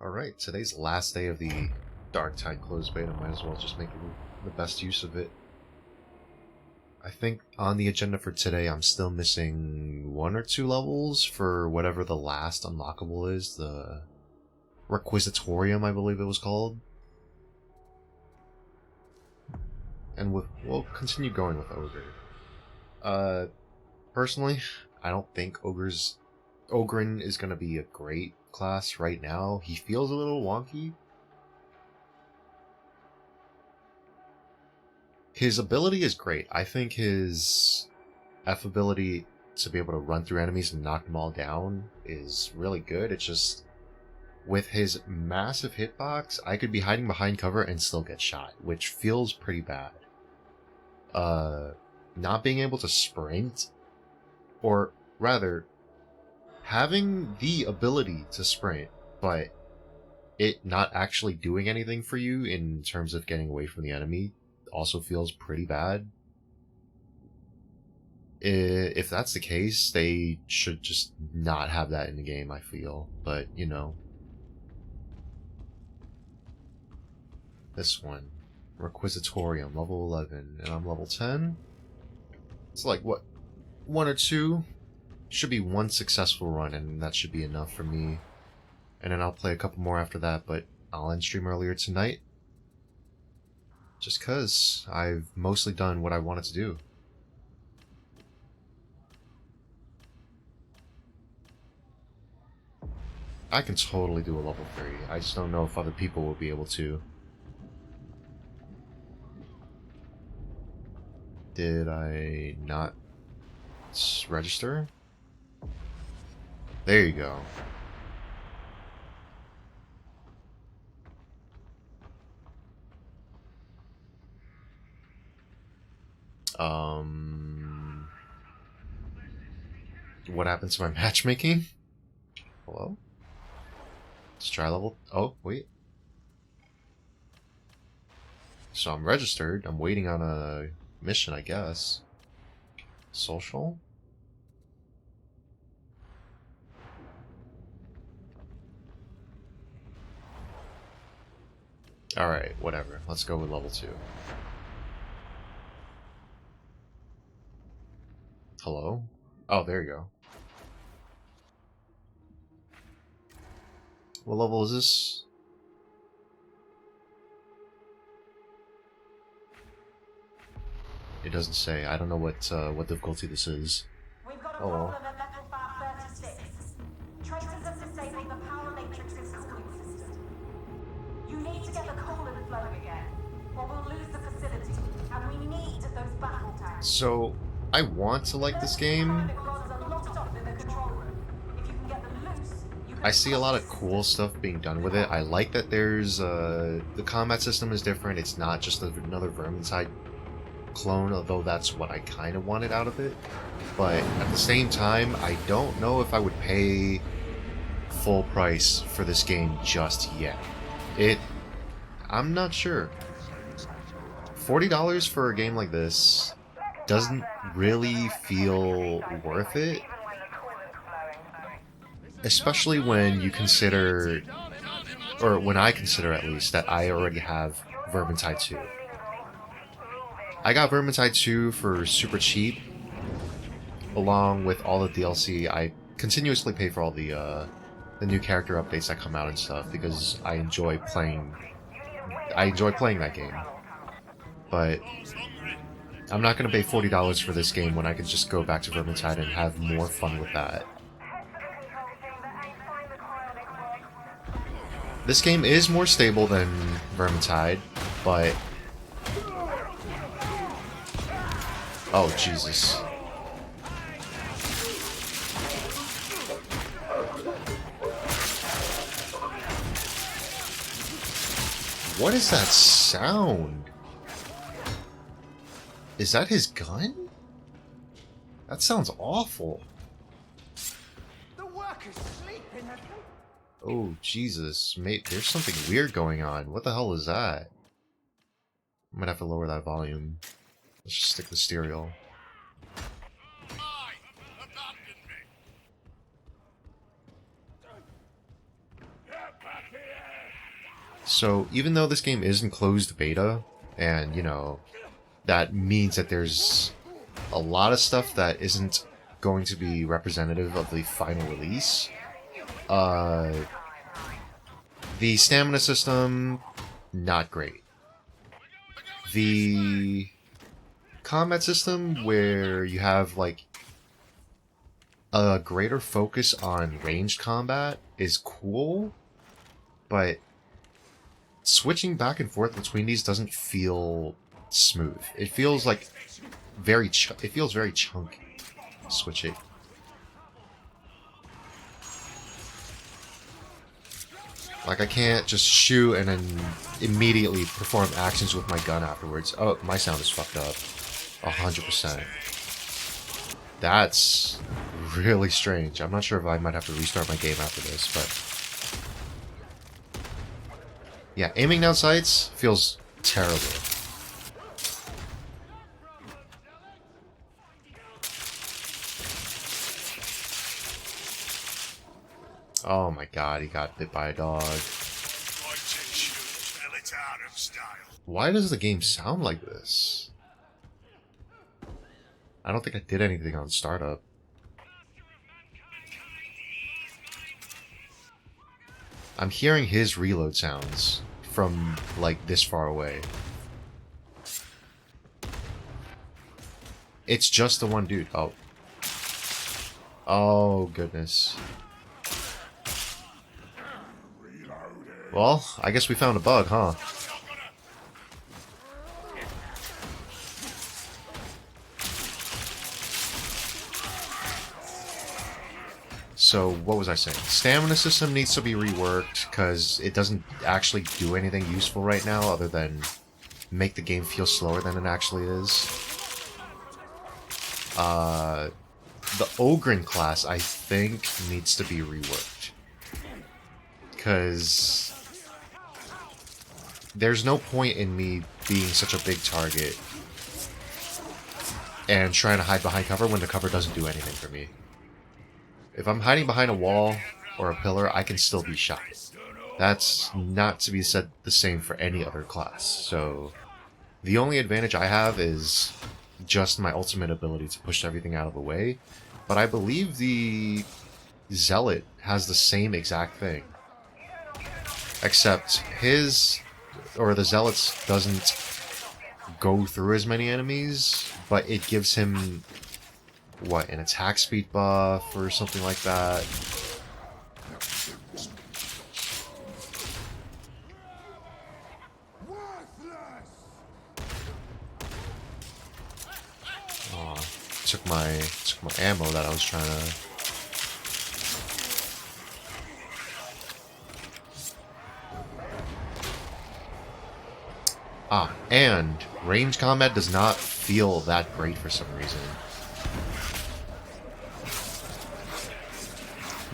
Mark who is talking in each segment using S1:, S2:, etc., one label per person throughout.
S1: Alright, today's last day of the Darktide closed beta. Might as well just make the best use of it. I think on the agenda for today, I'm still missing 1 or 2 levels for whatever the last unlockable is. The Requisitorium, I believe it was called. And we'll continue going with Ogre. Personally, I don't think Ogren is going to be a great class right now. He feels a little wonky. His ability is great. I think his F ability to be able to run through enemies and knock them all down is really good. It's just, with his massive hitbox, I could be hiding behind cover and still get shot, which feels pretty bad. Not being able to sprint, or rather, having the ability to sprint, but it not actually doing anything for you in terms of getting away from the enemy also feels pretty bad. If that's the case, they should just not have that in the game, I feel. But, you know. This one. Requisitorium, level 11, and I'm level 10. It's like, what, 1 or 2? Should be 1 successful run, and that should be enough for me. And then I'll play a couple more after that, but I'll end stream earlier tonight. Just cause I've mostly done what I wanted to do. I can totally do a level 3. I just don't know if other people will be able to. Did I not register? There you go. What happened to my matchmaking? Hello? Let's try level... Oh, wait. So I'm registered. I'm waiting on a mission, I guess. Social? Alright, whatever. Let's go with level 2. Hello? Oh, there you go. What level is this? It doesn't say. I don't know what difficulty this is.
S2: We've got a problem at level bar 36. Traitors have disabled the power matrix's cooling system. You need to get the coolant flowing again, or we'll lose the facility, and we need those battle tanks.
S1: So, I want to like this game. I see a lot of cool stuff being done with it. I like that there's, the combat system is different. It's not just another Vermintide clone, although that's what I kind of wanted out of it. But at the same time, I don't know if I would pay full price for this game just yet. I'm not sure. $40 for a game like this doesn't really feel worth it. Especially when you consider, or when I consider at least, that I already have Vermintide 2. I got Vermintide 2 for super cheap, along with all the DLC. I continuously pay for all the new character updates that come out and stuff, because I enjoy playing that game. But I'm not going to pay $40 for this game when I could just go back to Vermintide and have more fun with that. This game is more stable than Vermintide, but... Oh, Jesus. What is that sound? Is that his gun? That sounds awful.
S2: The workers sleep in their...
S1: Oh, Jesus. Mate, there's something weird going on. What the hell is that? I might have to lower that volume. Let's just stick the stereo.
S3: Get back here!
S1: So even though this game is in closed beta, and you know, that means that there's a lot of stuff that isn't going to be representative of the final release, the stamina system, not great. The combat system, where you have like a greater focus on ranged combat, is cool, but switching back and forth between these doesn't feel smooth. It feels like it feels very chunky. Switching. Like I can't just shoot and then immediately perform actions with my gun afterwards. Oh, my sound is fucked up. 100%. That's really strange. I'm not sure if I might have to restart my game after this, but yeah, aiming down sights feels terrible. Oh my god, he got bit by a dog. Why does the game sound like this? I don't think I did anything on startup. I'm hearing his reload sounds from, like, this far away. It's just the one dude. Oh. Oh, goodness. Well, I guess we found a bug, huh? So, what was I saying? Stamina system needs to be reworked, because it doesn't actually do anything useful right now, other than make the game feel slower than it actually is. The Ogryn class, I think, needs to be reworked. Because there's no point in me being such a big target and trying to hide behind cover when the cover doesn't do anything for me. If I'm hiding behind a wall or a pillar, I can still be shot. That's not to be said the same for any other class. So the only advantage I have is just my ultimate ability to push everything out of the way. But I believe the Zealot has the same exact thing. Except the Zealot's doesn't go through as many enemies, but it gives him, what, an attack speed buff or something like that. Oh, took my ammo that I was trying to. Ah, and range combat does not feel that great for some reason.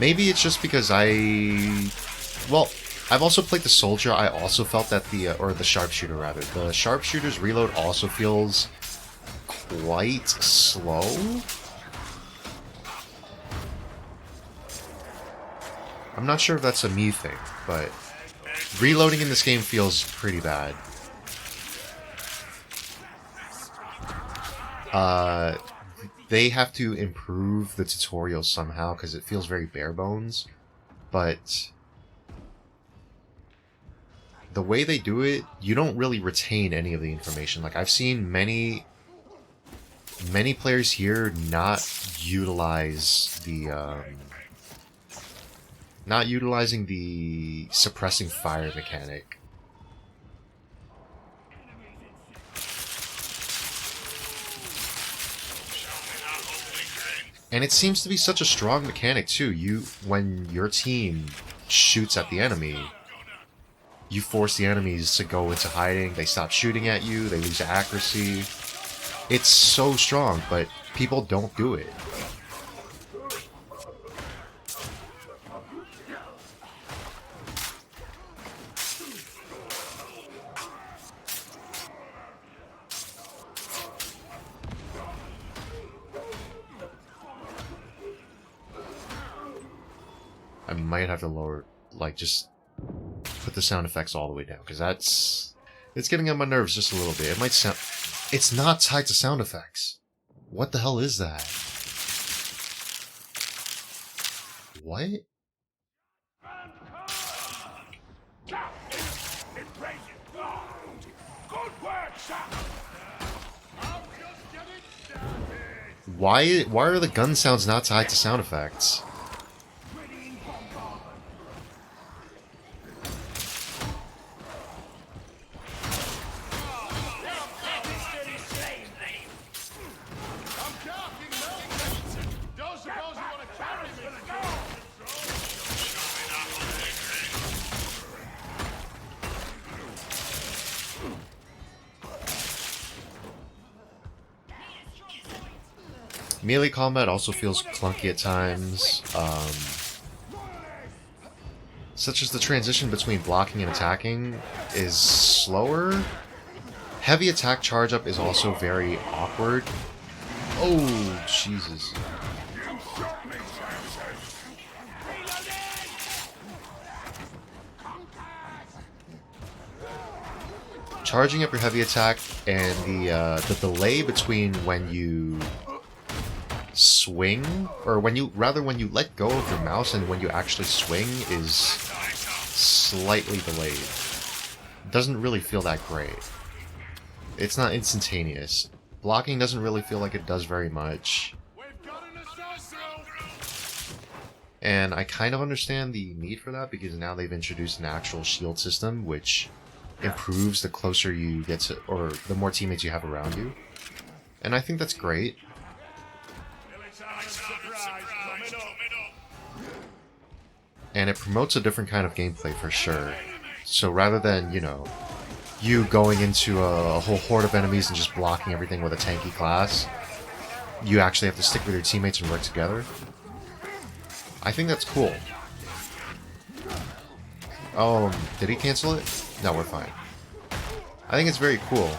S1: Maybe it's just because well, I've also played the soldier. I also felt that or the sharpshooter rather. The sharpshooter's reload also feels quite slow. I'm not sure if that's a me thing, but reloading in this game feels pretty bad. They have to improve the tutorial somehow because it feels very bare bones, but the way they do it, you don't really retain any of the information. Like, I've seen many players here not utilizing the suppressing fire mechanic. And it seems to be such a strong mechanic too. When your team shoots at the enemy, you force the enemies to go into hiding, they stop shooting at you, they lose accuracy. It's so strong, but people don't do it. I might have to lower, like, just put the sound effects all the way down, because it's getting on my nerves just a little bit. It might sound... It's not tied to sound effects. What the hell is that? What? Why are the gun sounds not tied to sound effects? Melee combat also feels clunky at times, such as the transition between blocking and attacking is slower. Heavy attack charge up is also very awkward. Oh, Jesus. Charging up your heavy attack and the delay between when you swing, or when you let go of your mouse and when you actually swing is slightly delayed. It doesn't really feel that great. It's not instantaneous. Blocking doesn't really feel like it does very much. And I kind of understand the need for that, because now they've introduced an actual shield system, which improves the closer you get to, or the more teammates you have around you. And I think that's great. And it promotes a different kind of gameplay for sure. So rather than, you know, you going into a whole horde of enemies and just blocking everything with a tanky class, you actually have to stick with your teammates and work together. I think that's cool. Oh, did he cancel it? No, we're fine. I think it's very cool.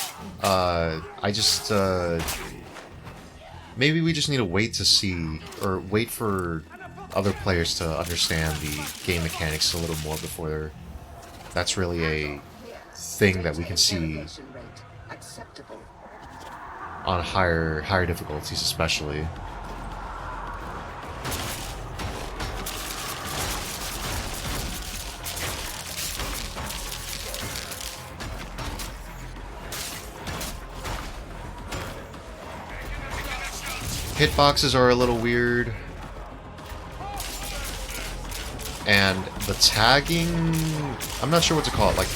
S1: Maybe we just need to wait to see, or wait for other players to understand the game mechanics a little more before that's really a thing that we can see on higher difficulties, especially. Hitboxes are a little weird. And the tagging, I'm not sure what to call it, like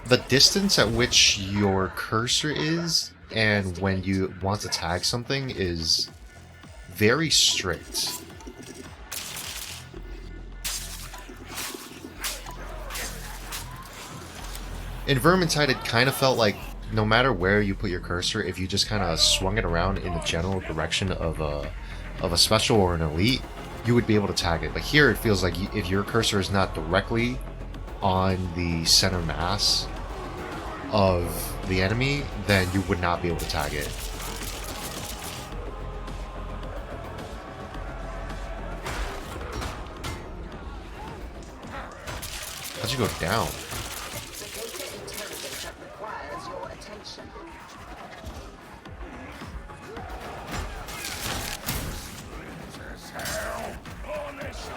S1: the distance at which your cursor is and when you want to tag something is very strict. In Vermintide, it kind of felt like no matter where you put your cursor, if you just kind of swung it around in the general direction of a special or an elite, you would be able to tag it. But here it feels like if your cursor is not directly on the center mass of the enemy, then you would not be able to tag it. How'd you go down?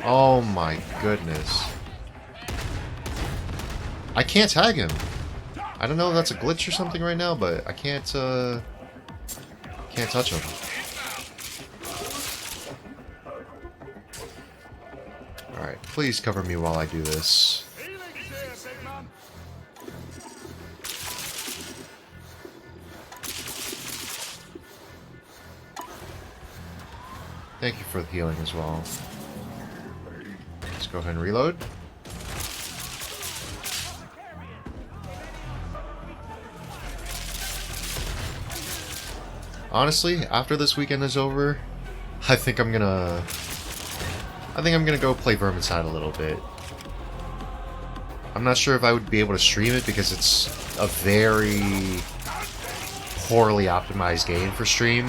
S1: Oh my goodness. I can't tag him. I don't know if that's a glitch or something right now, but I can't touch him. Alright, please cover me while I do this. Thank you for the healing as well. Let's go ahead and reload. Honestly, after this weekend is over, I think I'm gonna go play Vermintide a little bit. I'm not sure if I would be able to stream it because it's a very poorly optimized game for stream.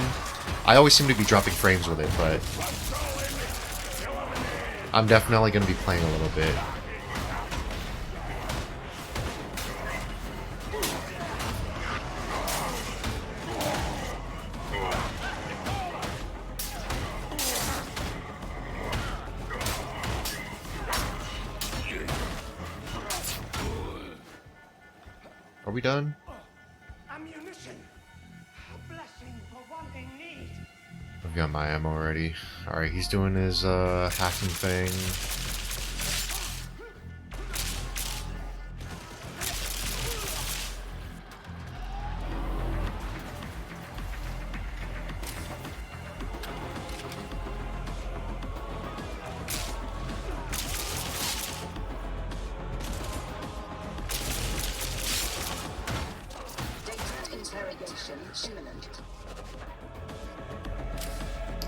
S1: I always seem to be dropping frames with it, but I'm definitely going to be playing a little bit. we done?
S3: Ammunition. A blessing for one in need.
S1: I've got my ammo already. Alright, he's doing his hacking thing.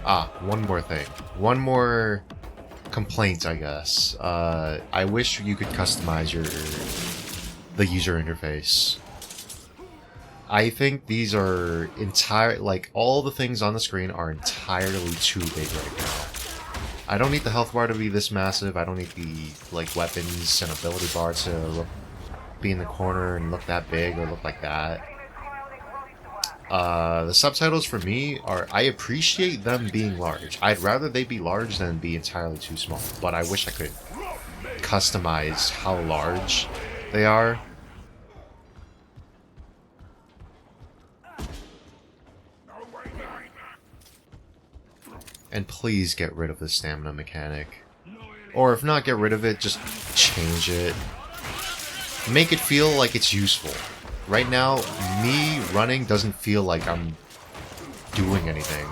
S1: Ah, one more thing. One more complaint, I guess. I wish you could customize the user interface. I think these are like all the things on the screen are entirely too big right now. I don't need the health bar to be this massive. I don't need the like weapons and ability bar to be in the corner and look that big or look like that. The subtitles for me are, I appreciate them being large. I'd rather they be large than be entirely too small, but I wish I could customize how large they are. And please get rid of the stamina mechanic. Or if not get rid of it, just change it. Make it feel like it's useful. Right now, me running doesn't feel like I'm doing anything.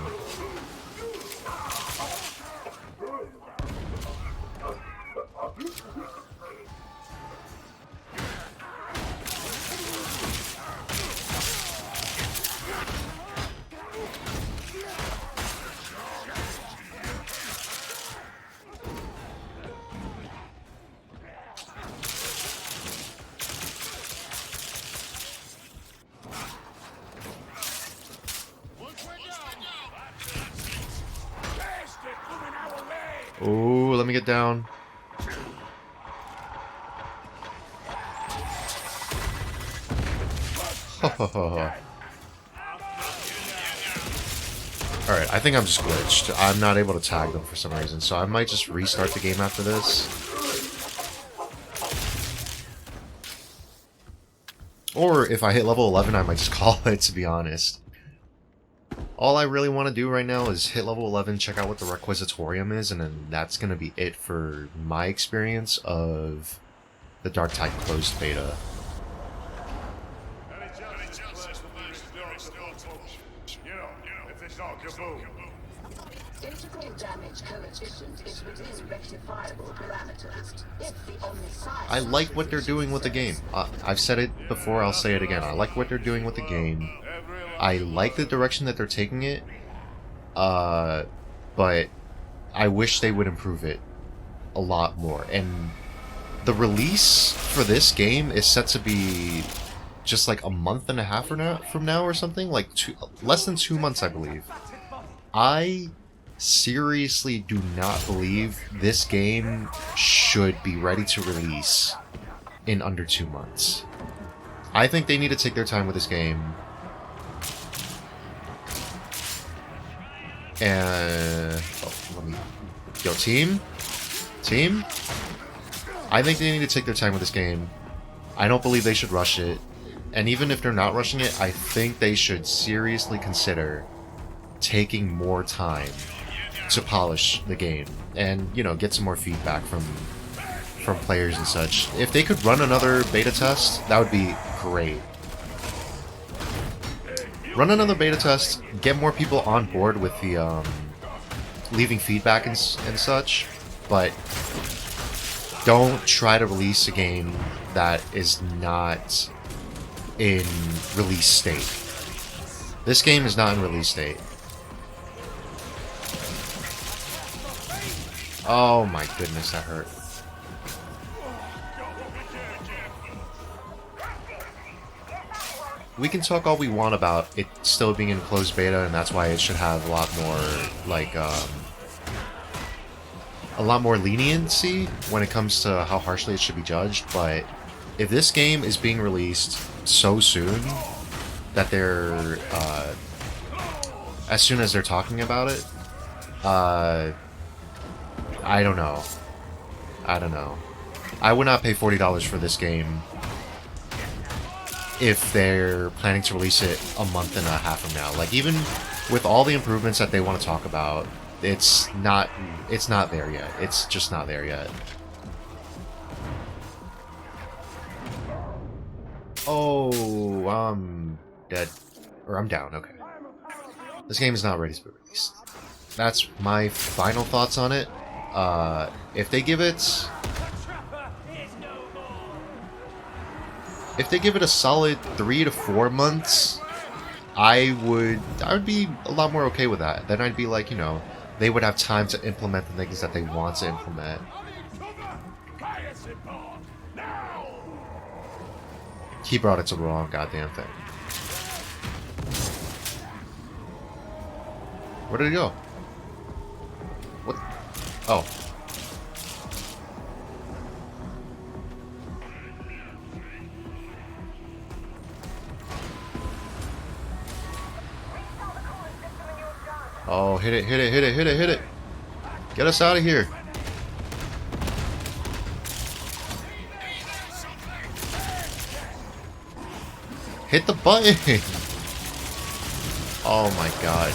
S1: Oh, let me get down. Alright, I think I'm just glitched. I'm not able to tag them for some reason, so I might just restart the game after this. Or if I hit level 11, I might just call it, to be honest. All I really want to do right now is hit level 11, check out what the Requisitorium is, and then that's going to be it for my experience of the Darktide closed beta. I like what they're doing with the game. I've said it before, I'll say it again. I like what they're doing with the game. I like the direction that they're taking it, but I wish they would improve it a lot more. And the release for this game is set to be just like a month and a half from now or something, like less than 2 months, I believe. I seriously do not believe this game should be ready to release in under 2 months. I think they need to take their time with this game. And yo, team, I think they need to take their time with this game. I don't believe they should rush it, and even if they're not rushing it, I think they should seriously consider taking more time to polish the game and, you know, get some more feedback from players and such. If they could run another beta test, that would be great. Run another beta test, get more people on board with the leaving feedback and such, but don't try to release a game that is not in release state. This game is not in release state. Oh my goodness, that hurt. We can talk all we want about it still being in closed beta, and that's why it should have a lot more, like, a lot more leniency when it comes to how harshly it should be judged, but if this game is being released so soon that they're, as soon as they're talking about it, I don't know. I don't know. I would not pay $40 for this game if they're planning to release it a month and a half from now. Like, even with all the improvements that they want to talk about, it's not there yet. It's just not there yet. Oh, I'm dead. Or I'm down, okay. This game is not ready to be released. That's my final thoughts on it. If they give it a solid 3 to 4 months, I would be a lot more okay with that. Then I'd be like, you know, they would have time to implement the things that they want to implement. He brought it to the wrong goddamn thing. Where did it go? What? Oh. Oh, hit it, hit it, hit it, hit it, hit it! Get us out of here! Hit the button! Oh my god.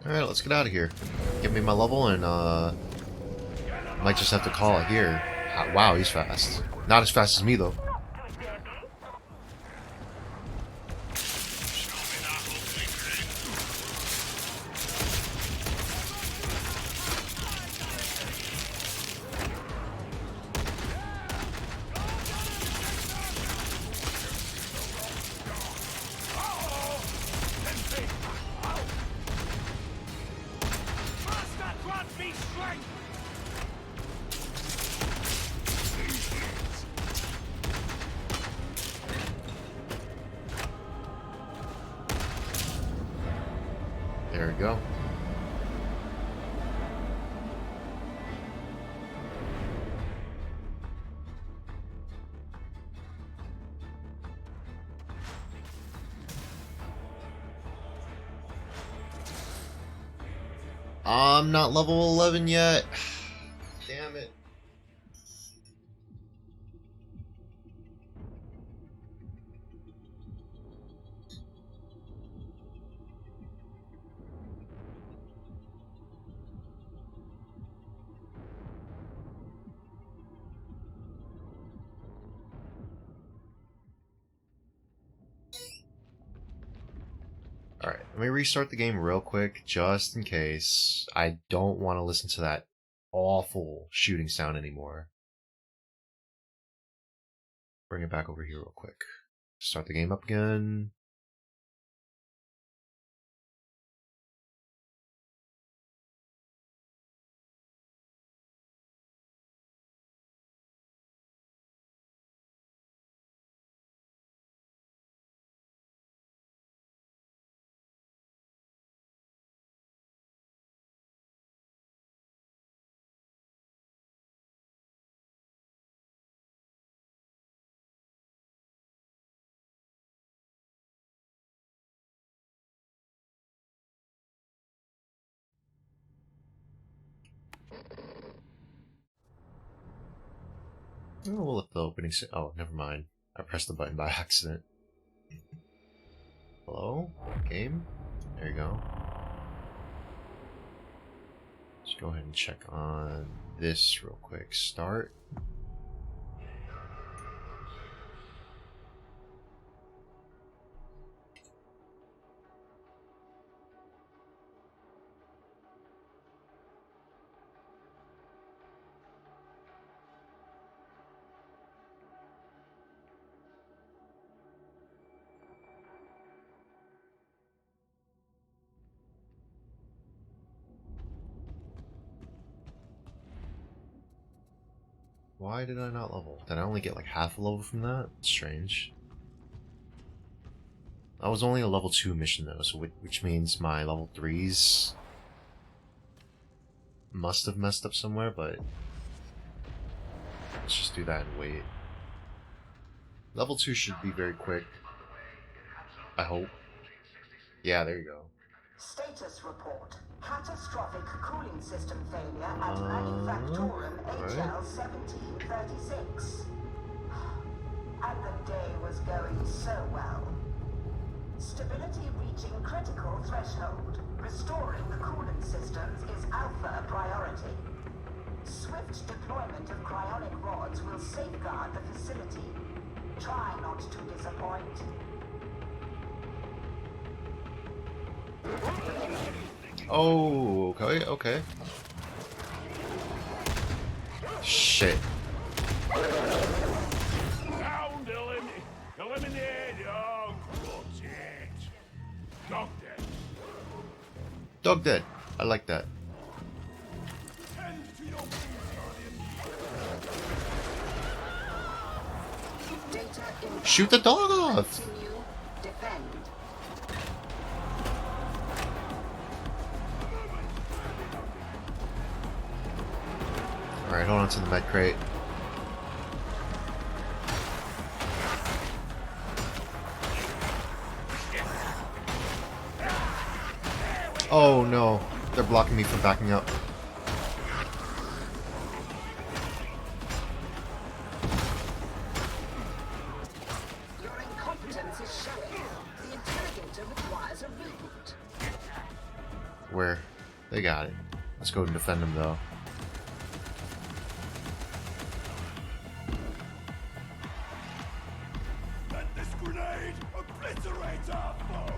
S1: Alright, let's get out of here. Give me my level and, might just have to call it here. Wow, he's fast. Not as fast as me, though. There we go. I'm not level 11 yet. Damn it. Alright, let me restart the game real quick, just in case. I don't want to listen to that awful shooting sound anymore. Bring it back over here real quick. Start the game up again. Oh, we'll let the opening oh, never mind. I pressed the button by accident. Hello? Game? There you go. Let's go ahead and check on this real quick. Start. Why did I not level? Did I only get like half a level from that? Strange. That was only a level 2 mission though, so which means my level 3s must have messed up somewhere, but let's just do that and wait. Level 2 should be very quick. I hope. Yeah, there you go.
S4: Status report. Catastrophic cooling system failure at Manufactorum HL 1736. And the day was going so well. Stability reaching critical threshold. Restoring the coolant systems is alpha priority. Swift deployment of cryonic rods will safeguard the facility. Try not to disappoint.
S1: Oh, okay, okay. Shit.
S3: Sound eliminated. Oh, got it. Dog dead.
S1: Dog dead. I like that.
S3: Tend to your
S4: Data in.
S1: Shoot the dog off!
S4: Continue. Defend.
S1: Alright, hold on to the med crate. Oh no, they're blocking me from backing up.
S4: Your incompetence is showing. The interrogator requires a reboot.
S1: Where? They got it. Let's go and defend them though.
S3: Let this grenade obliterate our foe.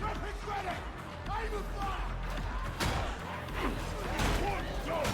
S3: Traffic ready. Aim and fire. One done.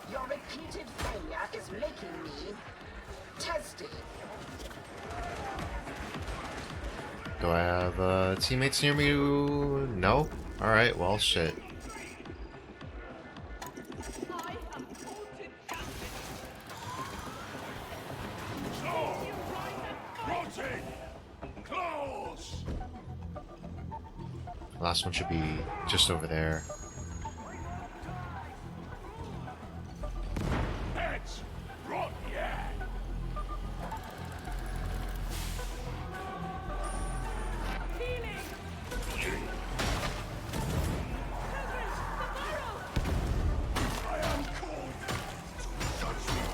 S4: Your repeated failure is making me testy.
S1: Do I have teammates near me? No? Alright, well, shit.
S3: Rotting. Close.
S1: Last one should be just over there.
S3: Heads. Rot, yeah. I am called to judgment.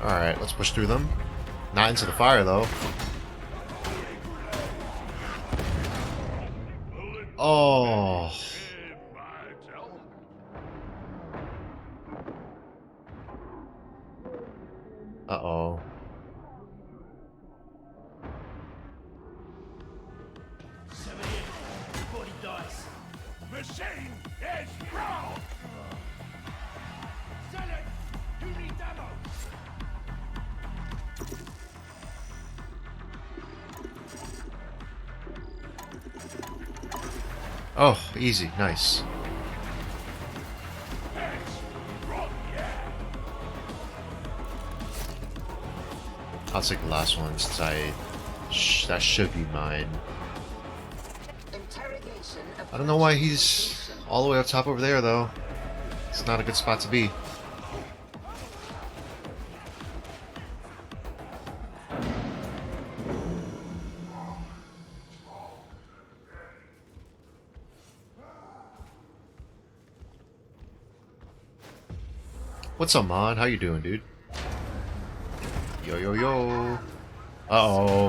S1: Alright, let's push through them. Not into the fire, though. Oh. Uh-oh.
S3: Machine is brown. Sell it. You need ammo.
S1: Oh, easy. Nice. I'll take the last one since that should be mine.
S4: Interrogation of
S1: I don't know why he's all the way up top over there, though. It's not a good spot to be. What's up, Mon? How you doing, dude? Yo, yo, yo. Uh-oh.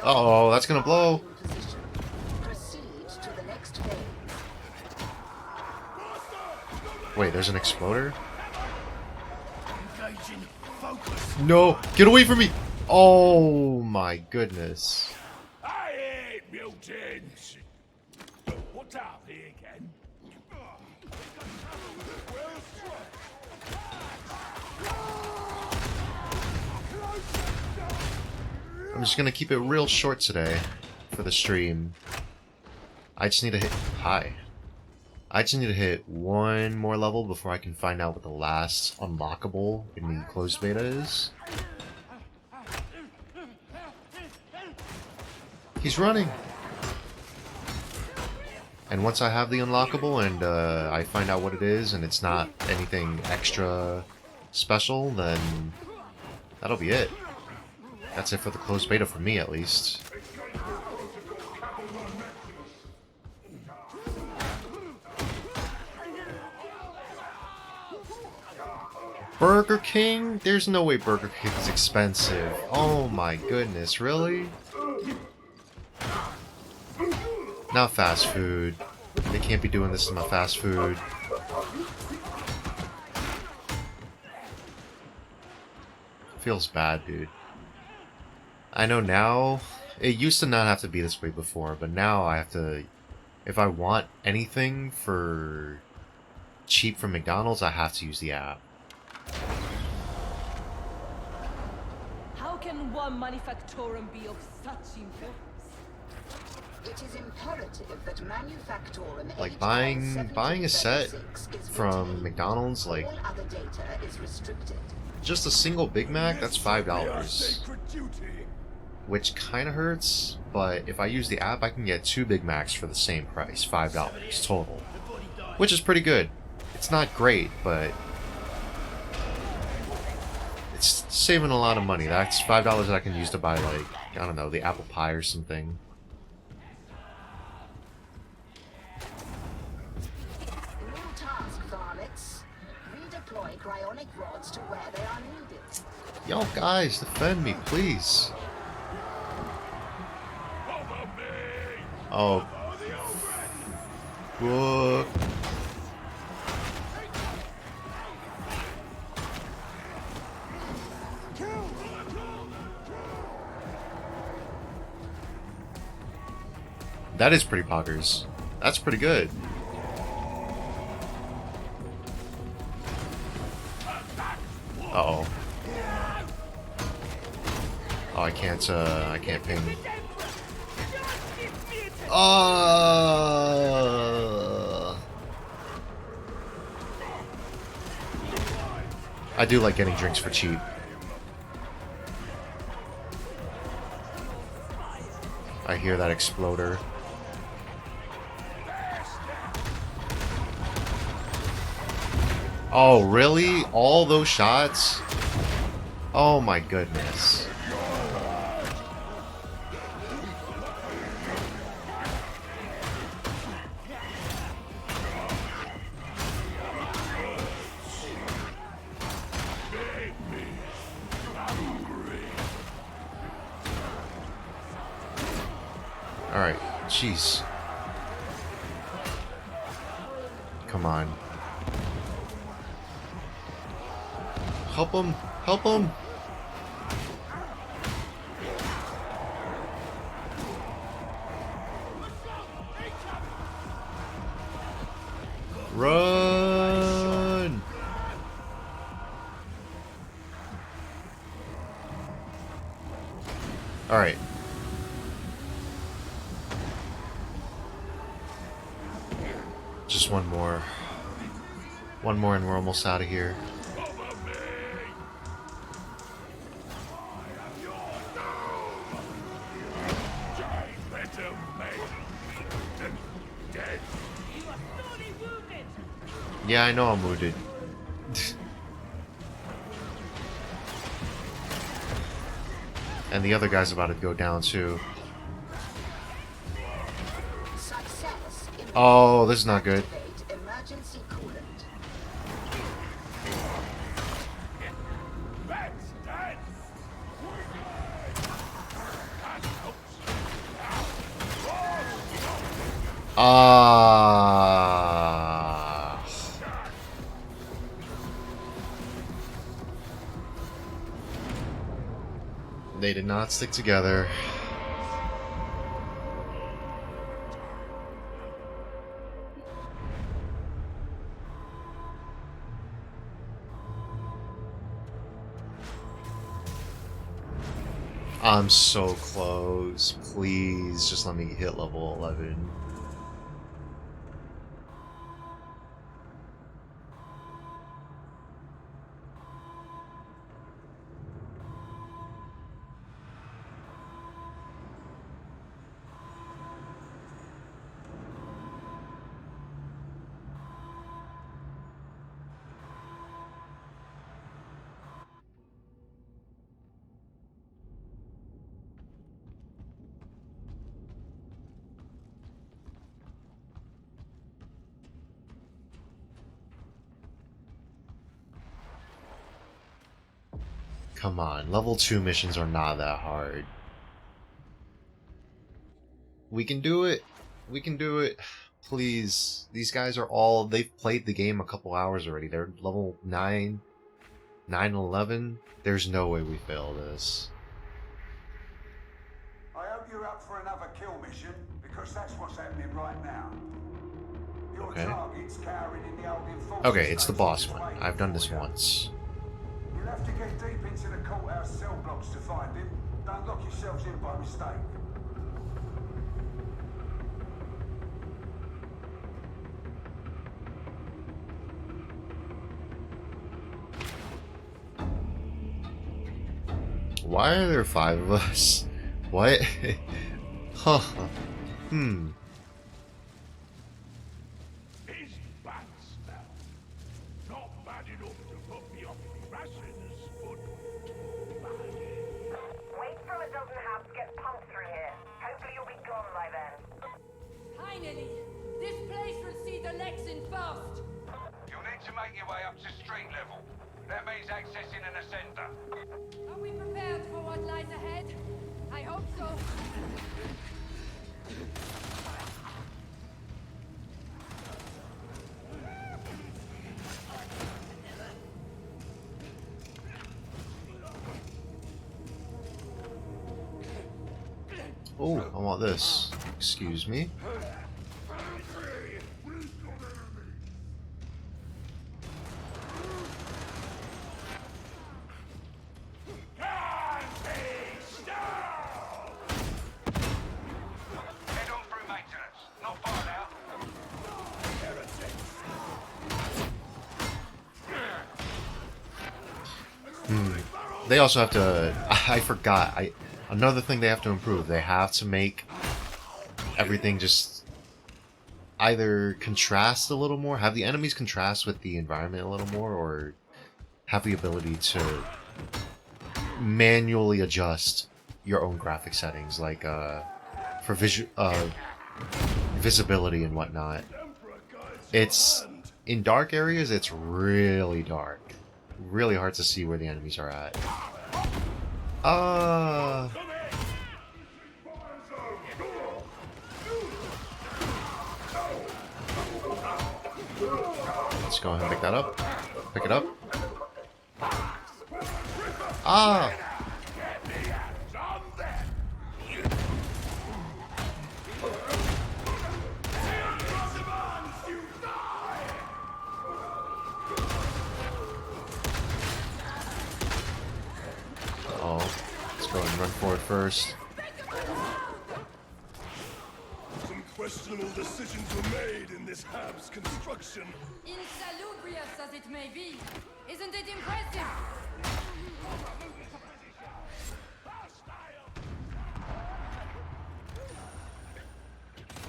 S1: Uh-oh, that's gonna blow. Wait, there's an exploder? No! Get away from me! Oh my goodness.
S3: I hate mutants. What's up here again?
S1: I'm just gonna keep it real short today for the stream. I just need to hit... Hi. I just need to hit one more level before I can find out what the last unlockable in the closed beta is. He's running! And once I have the unlockable and I find out what it is and it's not anything extra special, then that'll be it. That's it for the closed beta for me, at least. Burger King? There's no way Burger King's expensive. Oh my goodness, really? Not fast food. They can't be doing this to my fast food. Feels bad, dude. I know now, it used to not have to be this way before, but now I have to, if I want anything for cheap from McDonald's, I have to use the app.
S5: How can one manufactorum be of such importance?
S4: It is imperative that manufactorum
S1: Like buying a set from McDonald's, like
S4: all other data is restricted.
S1: just a single Big Mac, that's $5. Which kind of hurts, but if I use the app, I can get 2 Big Macs for the same price, $5 total. Which is pretty good. It's not great, but it's saving a lot of money. That's $5 that I can use to buy, like, I don't know, the apple pie or something.
S4: New task, varlets. Redeploy cryonic rods to where they are needed.
S1: Yo, guys, defend me, please. Oh. Whoa. That is pretty poggers. That's pretty good. Uh-oh. Oh, I can't ping. I do like getting drinks for cheap. I hear that exploder. Oh, really? All those shots? Oh my goodness. Alright, jeez. Come on. Help him! Help him! Run! Alright. Just one more. One more and we're almost out of here. Yeah, I know I'm wounded. And the other guy's about to go down too.
S4: Success in
S1: Oh, this is not good.
S4: emergency coolant.
S1: Ah. They did not stick together. I'm so close. Please, just let me hit level 11. Come on, level 2 missions are not that hard. We can do it. We can do it. Please. These guys are all... They've played the game a couple hours already. They're level 9, 9 and 11. There's no way we fail this.
S3: I hope you're up for another kill mission, because that's what's happening right now. Your
S1: Okay.
S3: target's cowering in the old enforcement
S1: Okay, it's the
S3: station
S1: boss
S3: just
S1: one.
S3: waiting
S1: I've done
S3: for
S1: this
S3: you.
S1: once.
S3: You'll have to get deep into the courthouse cell blocks to find him. Don't lock yourselves in by mistake.
S1: Why are there 5 of us? What? Huh. Hmm.
S6: His bad smell. Not bad enough to put me off rations, but bad.
S4: Wait till a dozen habs get pumped through here. Hopefully you'll be gone by then.
S5: Finally! This place will see the Lexin first!
S3: You'll need to make your way up to street level. That means accessing an ascender.
S5: Are we prepared for what lies ahead? I hope so.
S1: Oh, I want this. Excuse me.
S3: Head on through maintenance. Not far now.
S1: They also have to... I forgot. Another thing they have to improve. They have to make everything just either contrast a little more, have the enemies contrast with the environment a little more, or have the ability to manually adjust your own graphic settings, like for visibility and whatnot. It's in dark areas. It's really dark, really hard to see where the enemies are at. Let's go ahead and pick that up. Pick it up. Ah! Oh, let's go ahead and run forward first.
S6: Some questionable decisions were made in this hab's construction.
S5: Insalubrious as it may be, isn't it impressive?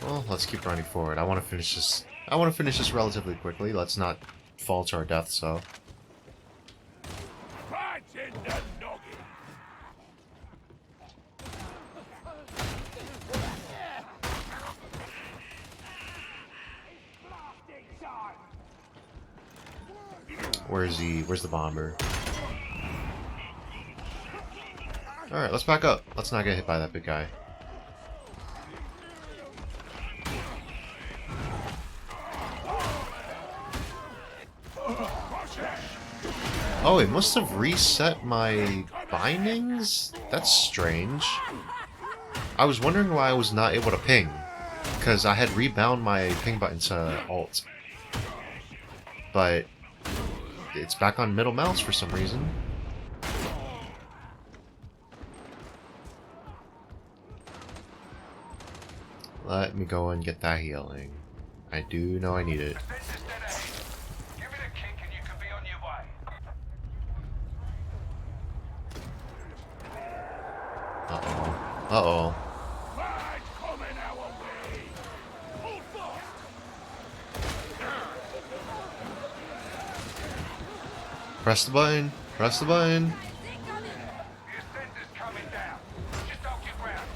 S1: Well, let's keep running forward. I want to finish this. I want to finish this relatively quickly. Let's not fall to our death. So.
S6: Right in the noggin.
S1: Where's the bomber? Alright, let's back up. Let's not get hit by that big guy. Oh, it must have reset my bindings? That's strange. I was wondering why I was not able to ping. Because I had rebound my ping button to alt. But it's back on middle mouse for some reason. Let me go and get that healing. I do know I need it.
S3: Give it a kick and you can be on your way.
S1: Uh-oh. Uh-oh.
S6: Fight coming our way. Hold fast.
S1: Press the button. Press the button.
S3: The ascender's coming down. Just hold your ground.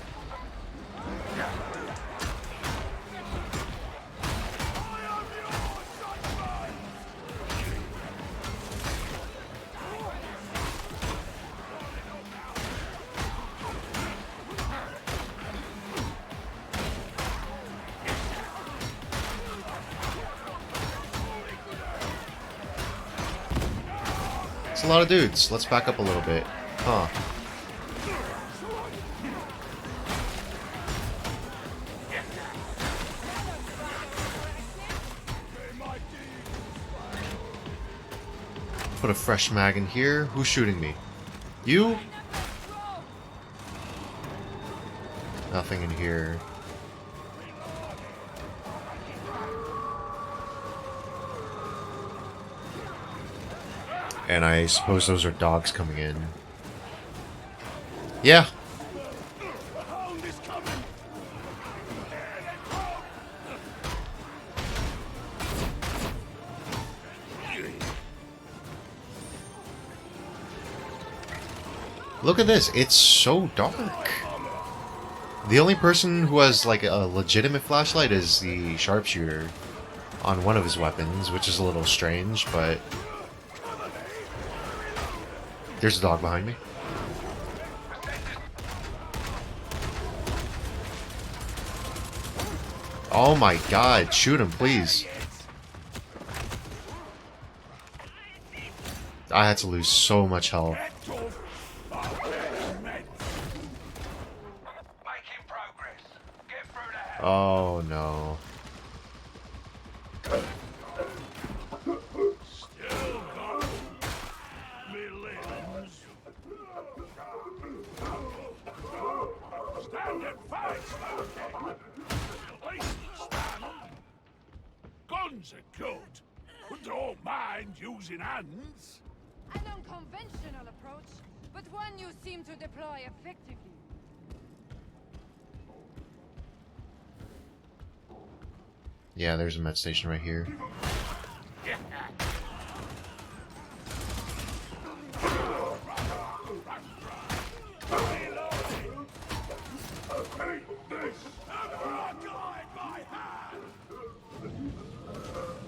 S1: It's a lot of dudes. Let's back up a little bit. Huh. Put a fresh mag in here. Who's shooting me? You? Nothing in here. And I suppose those are dogs coming in. Yeah.
S6: The hound is coming.
S1: Look at this. It's so dark. The only person who has like a legitimate flashlight is the sharpshooter on one of his weapons, which is a little strange, but there's a dog behind me. Oh my god, shoot him, please. I had to lose so much health.
S3: Making progress. Get through the house.
S1: Oh no.
S6: Still got me limbs. Stand and fight, Smoky. At least stand. Guns are good, but don't mind using hands.
S7: An unconventional approach, but one you seem to deploy effectively.
S1: Yeah, there's a med station right here.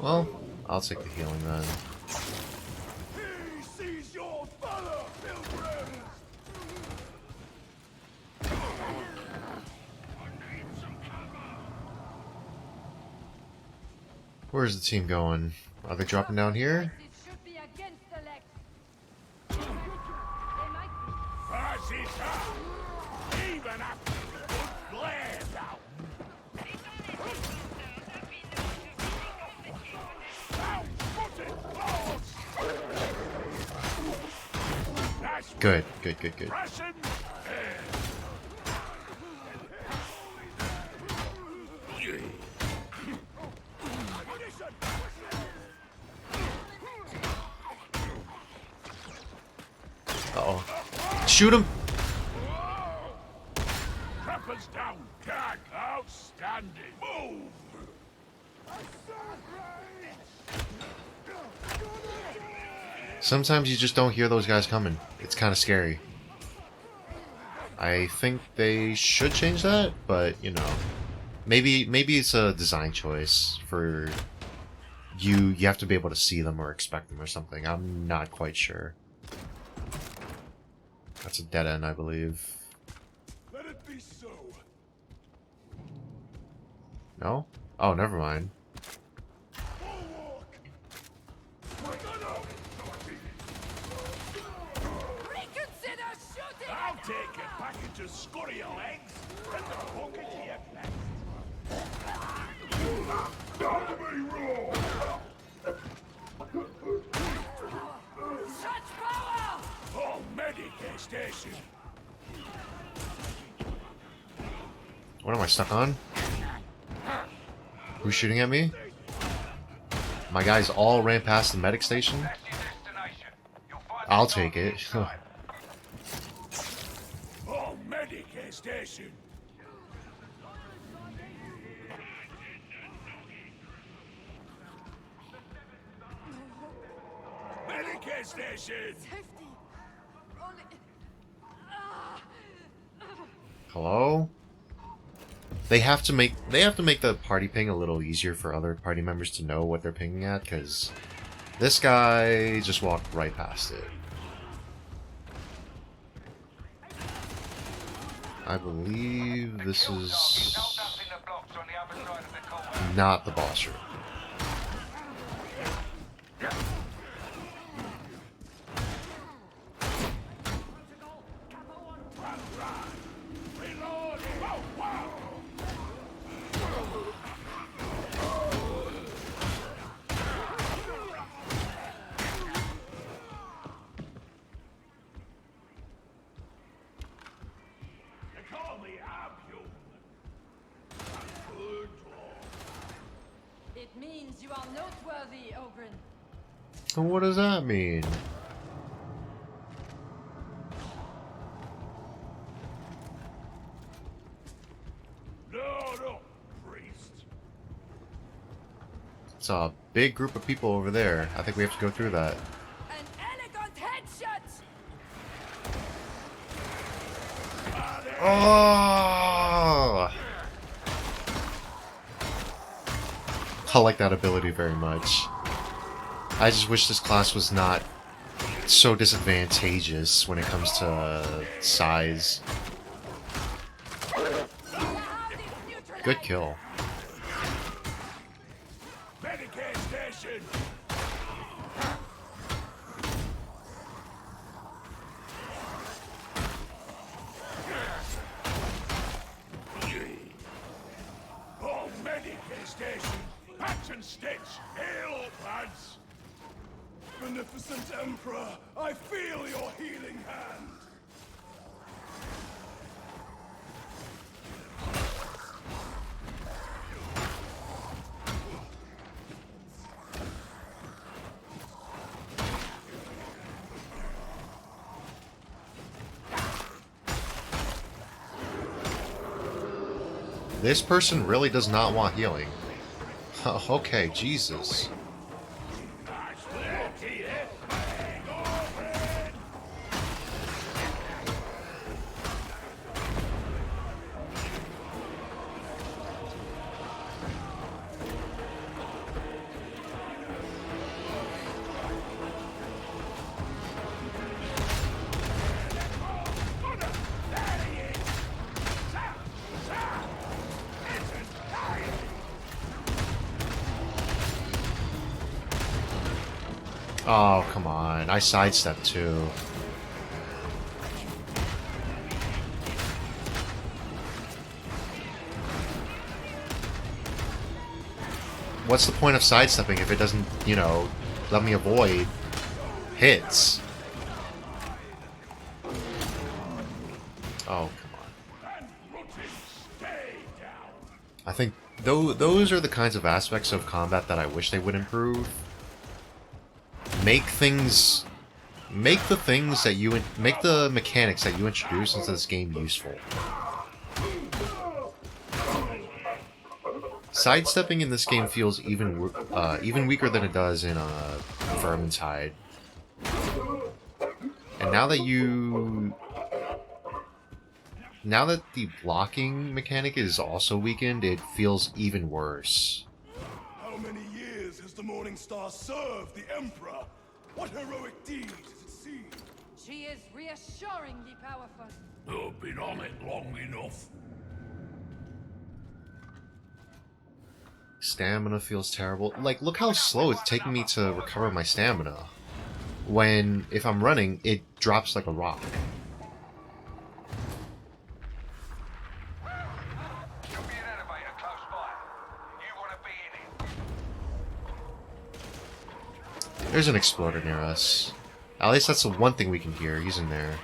S1: Well, I'll take the healing then.
S6: He sees your valor, pilgrims!
S1: Where's the team going? Are they dropping down here?
S7: It should be against the legs. They might be.
S6: Pass it up! Even after the good blares out! Down-footed claws! That's
S1: Good, good, good, good.
S6: pressing!
S1: Uh-oh. Shoot him!
S6: Peppers down, gag, outstanding. Move!
S1: Sometimes you just don't hear those guys coming. It's kind of scary. I think they should change that, but, you know. Maybe it's a design choice for you have to be able to see them or expect them or something. I'm not quite sure. That's a dead end, I believe.
S6: Let it be so.
S1: No? Oh, never mind.
S6: take a package of scurry legs and the bucket to your
S7: Such power!
S6: Oh, Medicaid station.
S1: What am I stuck on? Who's shooting at me? My guys all ran past the medic station? I'll take it.
S6: Oh, Medicaid station. Medicaid station.
S7: Safety. Only.
S1: Hello? They have to make the party ping a little easier for other party members to know what they're pinging at, because this guy just walked right past it. I believe this is not the boss room.
S7: It means you are noteworthy, Ogren.
S1: So what does that mean?
S6: No, priest.
S1: It's a big group of people over there. I think we have to go through that.
S7: An elegant headshot!
S1: Oh! I like that ability very much. I just wish this class was not so disadvantageous when it comes to size. Good kill.
S6: Medicaid station. Oh, Medicaid station. Patch and stitch. Hail, lads. Beneficent Emperor, I feel your healing hand.
S1: This person really does not want healing. Okay, Jesus. Oh, come on. I sidestepped too. What's the point of sidestepping if it doesn't, you know, let me avoid hits? Oh, come on. I think those are the kinds of aspects of combat that I wish they would improve. Make the mechanics that you introduce into this game useful. Sidestepping in this game feels even weaker than it does in Vermintide. And now that the blocking mechanic is also weakened, it feels even worse.
S6: How many years has the Morning Star served the Emperor? What heroic deeds has it seen?
S7: She is reassuringly powerful.
S6: I've been on it long enough.
S1: Stamina feels terrible. Like, look how slow it's taking me to recover my stamina. When, if I'm running, it drops like a rock. There's an exploder near us. At least that's the one thing we can hear. He's in there.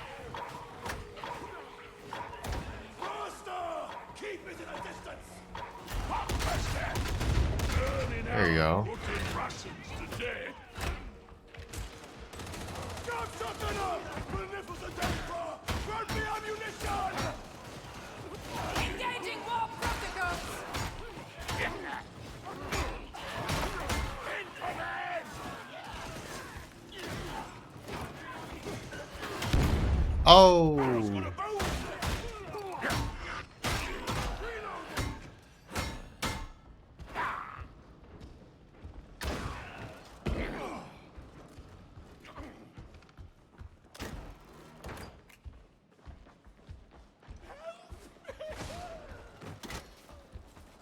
S1: There you go.
S7: Engaging war protocols!
S1: Oh!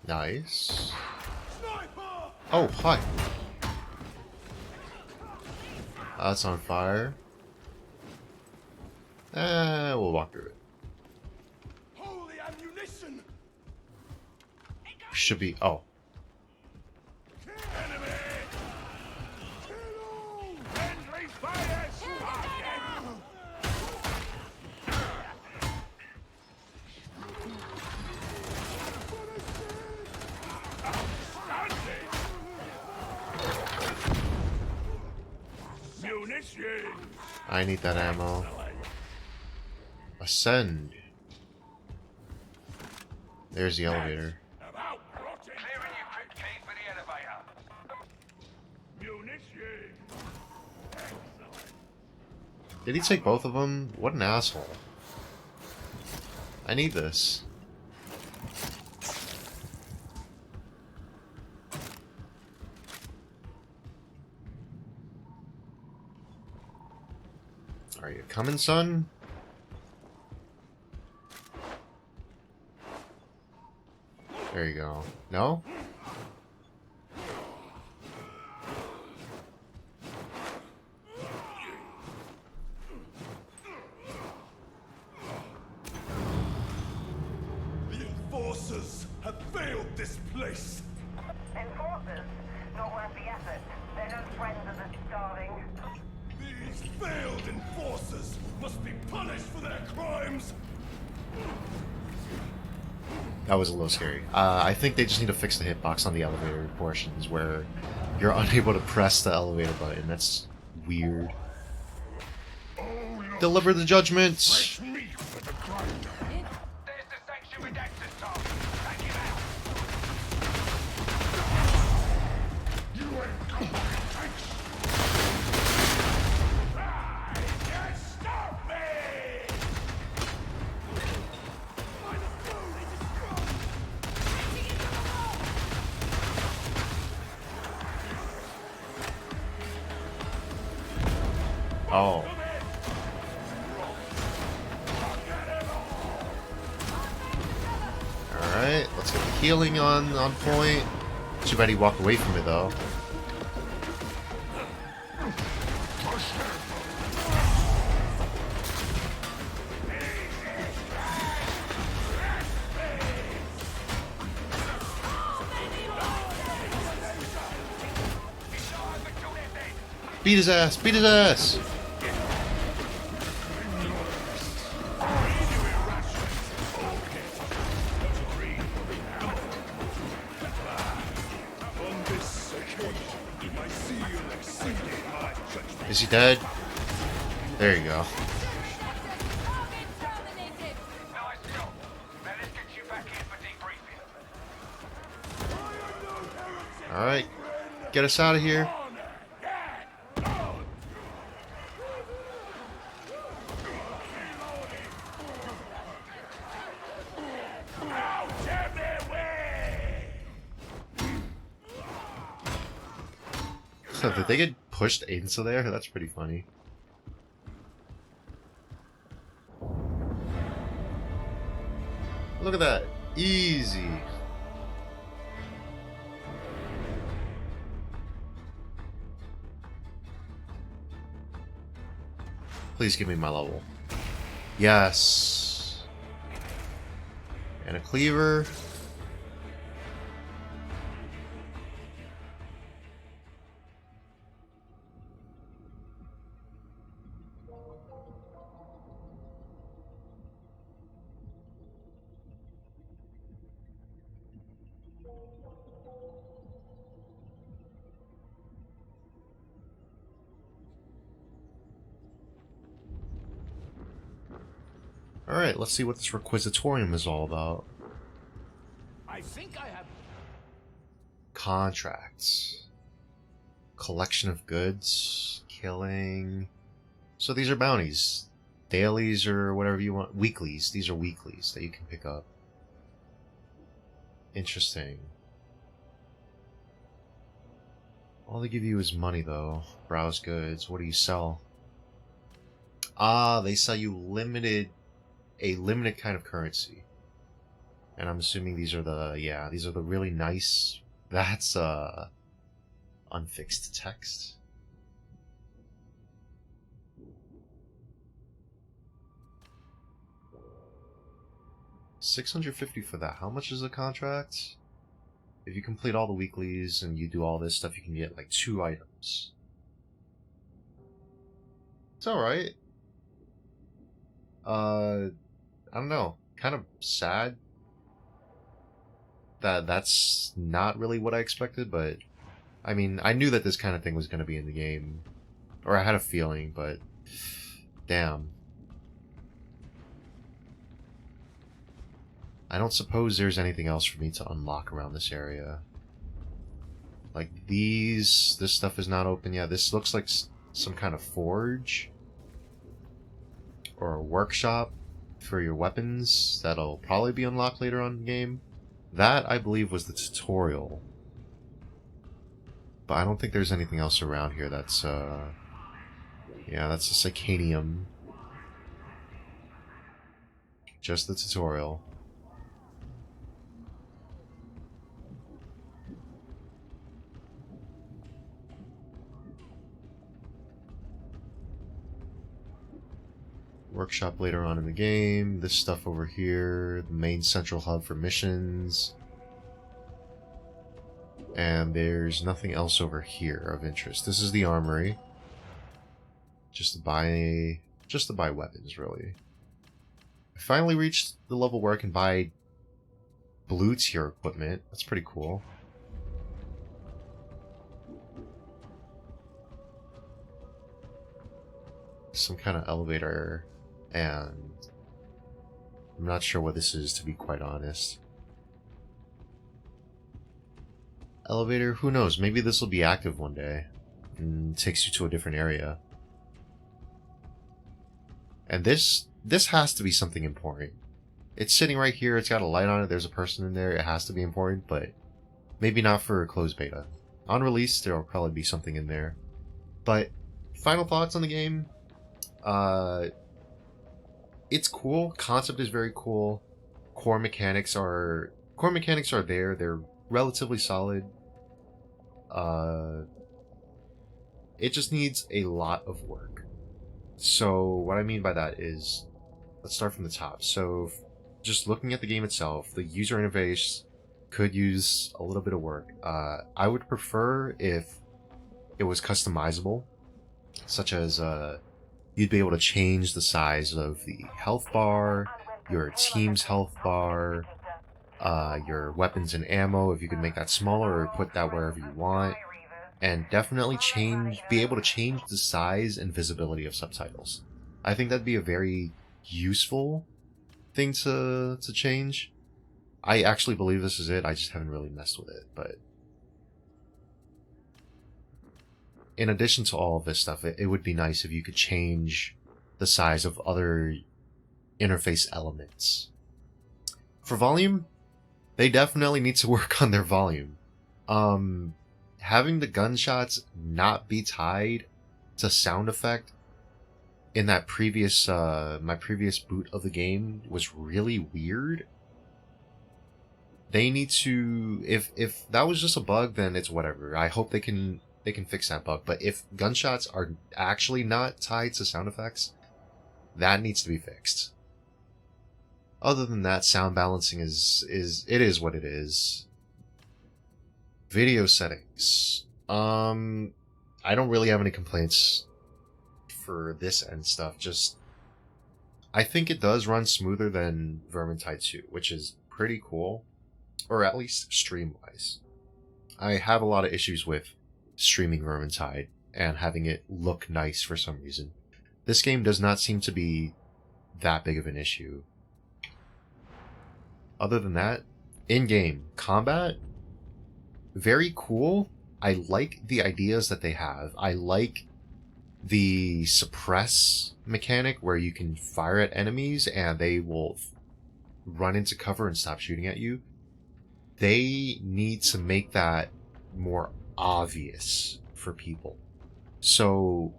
S1: Nice. Oh, hi. That's on fire. We'll walk through it.
S6: Holy ammunition!
S1: Should be. Oh.
S6: Enemy! Friendly fire! Munitions!
S1: I need that ammo. Ascend. There's the elevator.
S6: About rotting. Clearing your crypt key for the elevator. Munitions! Excellent.
S1: Did he take both of them? What an asshole. I need this. Are you coming, son? There you go. No?
S6: The enforcers have failed this place.
S4: Enforcers? Not worth the effort. They're no friends of the starving.
S6: These failed enforcers must be punished for their crimes.
S1: That was a little scary. I think they just need to fix the hitbox on the elevator portions where you're unable to press the elevator button. That's weird. Deliver the judgments!
S6: Me for the grinder. There's the section with access, Tom. Take him out. You ain't got my tanks. You stop me!
S1: Oh. Alright, let's get the healing on point. Too bad he walked away from it though. Beat his ass! Beat his ass!
S6: On this occasion, I see you exceeding my judgment.
S1: Is he dead? There you go.
S7: Target terminated!
S6: Nice job. Now let's get you back in for debriefing.
S1: Alright. Get us out of here.
S6: Out of their way!
S1: Did they get pushed into there? That's pretty funny. Look at that. Easy. Please give me my level. Yes. And a cleaver. Alright, let's see what this Requisitorium is all about.
S6: I think I have.
S1: Contracts. Collection of goods. Killing. So these are bounties. Dailies or whatever you want. Weeklies. These are weeklies that you can pick up. Interesting. All they give you is money, though. Browse goods. What do you sell? Ah, they sell you a limited kind of currency. And I'm assuming these are these are the really nice. That's unfixed text. $650 for that. How much is the contract? If you complete all the weeklies and you do all this stuff, you can get like 2 items. It's alright. I don't know. Kind of sad that that's not really what I expected, but I mean, I knew that this kind of thing was going to be in the game. Or I had a feeling, but damn. I don't suppose there's anything else for me to unlock around this area. Like this stuff is not open yet. This looks like some kind of forge. Or a workshop for your weapons that'll probably be unlocked later on in the game. That, I believe, was the tutorial. But I don't think there's anything else around here that's, yeah, that's a Psychanium. Just the tutorial. Workshop later on in the game. This stuff over here. The main central hub for missions. And there's nothing else over here of interest. This is the armory. Just to buy weapons, really. I finally reached the level where I can buy blue tier equipment. That's pretty cool. Some kind of elevator, and I'm not sure what this is, to be quite honest. Elevator, who knows? Maybe this will be active one day and takes you to a different area. And this has to be something important. It's sitting right here, it's got a light on it, there's a person in there, it has to be important, but maybe not for a closed beta. On release, there will probably be something in there. But final thoughts on the game? It's cool. Concept is very cool. Core mechanics are there. They're relatively solid. It just needs a lot of work. So what I mean by that is, let's start from the top. So just looking at the game itself, the user interface could use a little bit of work. I would prefer if it was customizable, such as you'd be able to change the size of the health bar, your team's health bar, your weapons and ammo, if you could make that smaller or put that wherever you want. And definitely be able to change the size and visibility of subtitles. I think that'd be a very useful thing to change. I actually believe this is it, I just haven't really messed with it, but in addition to all of this stuff, it would be nice if you could change the size of other interface elements. For volume, they definitely need to work on their volume. Having the gunshots not be tied to sound effect in that previous, my previous boot of the game was really weird. They need to, if that was just a bug, then it's whatever. I hope they can fix that bug. But if gunshots are actually not tied to sound effects, that needs to be fixed. Other than that, sound balancing is what it is. Video settings. I don't really have any complaints for this end stuff. Just, I think it does run smoother than Vermintide 2, which is pretty cool. Or at least stream-wise. I have a lot of issues with streaming Vermintide and having it look nice for some reason. This game does not seem to be that big of an issue. Other than that, in-game combat, very cool. I like the ideas that they have. I like the suppress mechanic where you can fire at enemies and they will run into cover and stop shooting at you. They need to make that more obvious for people. So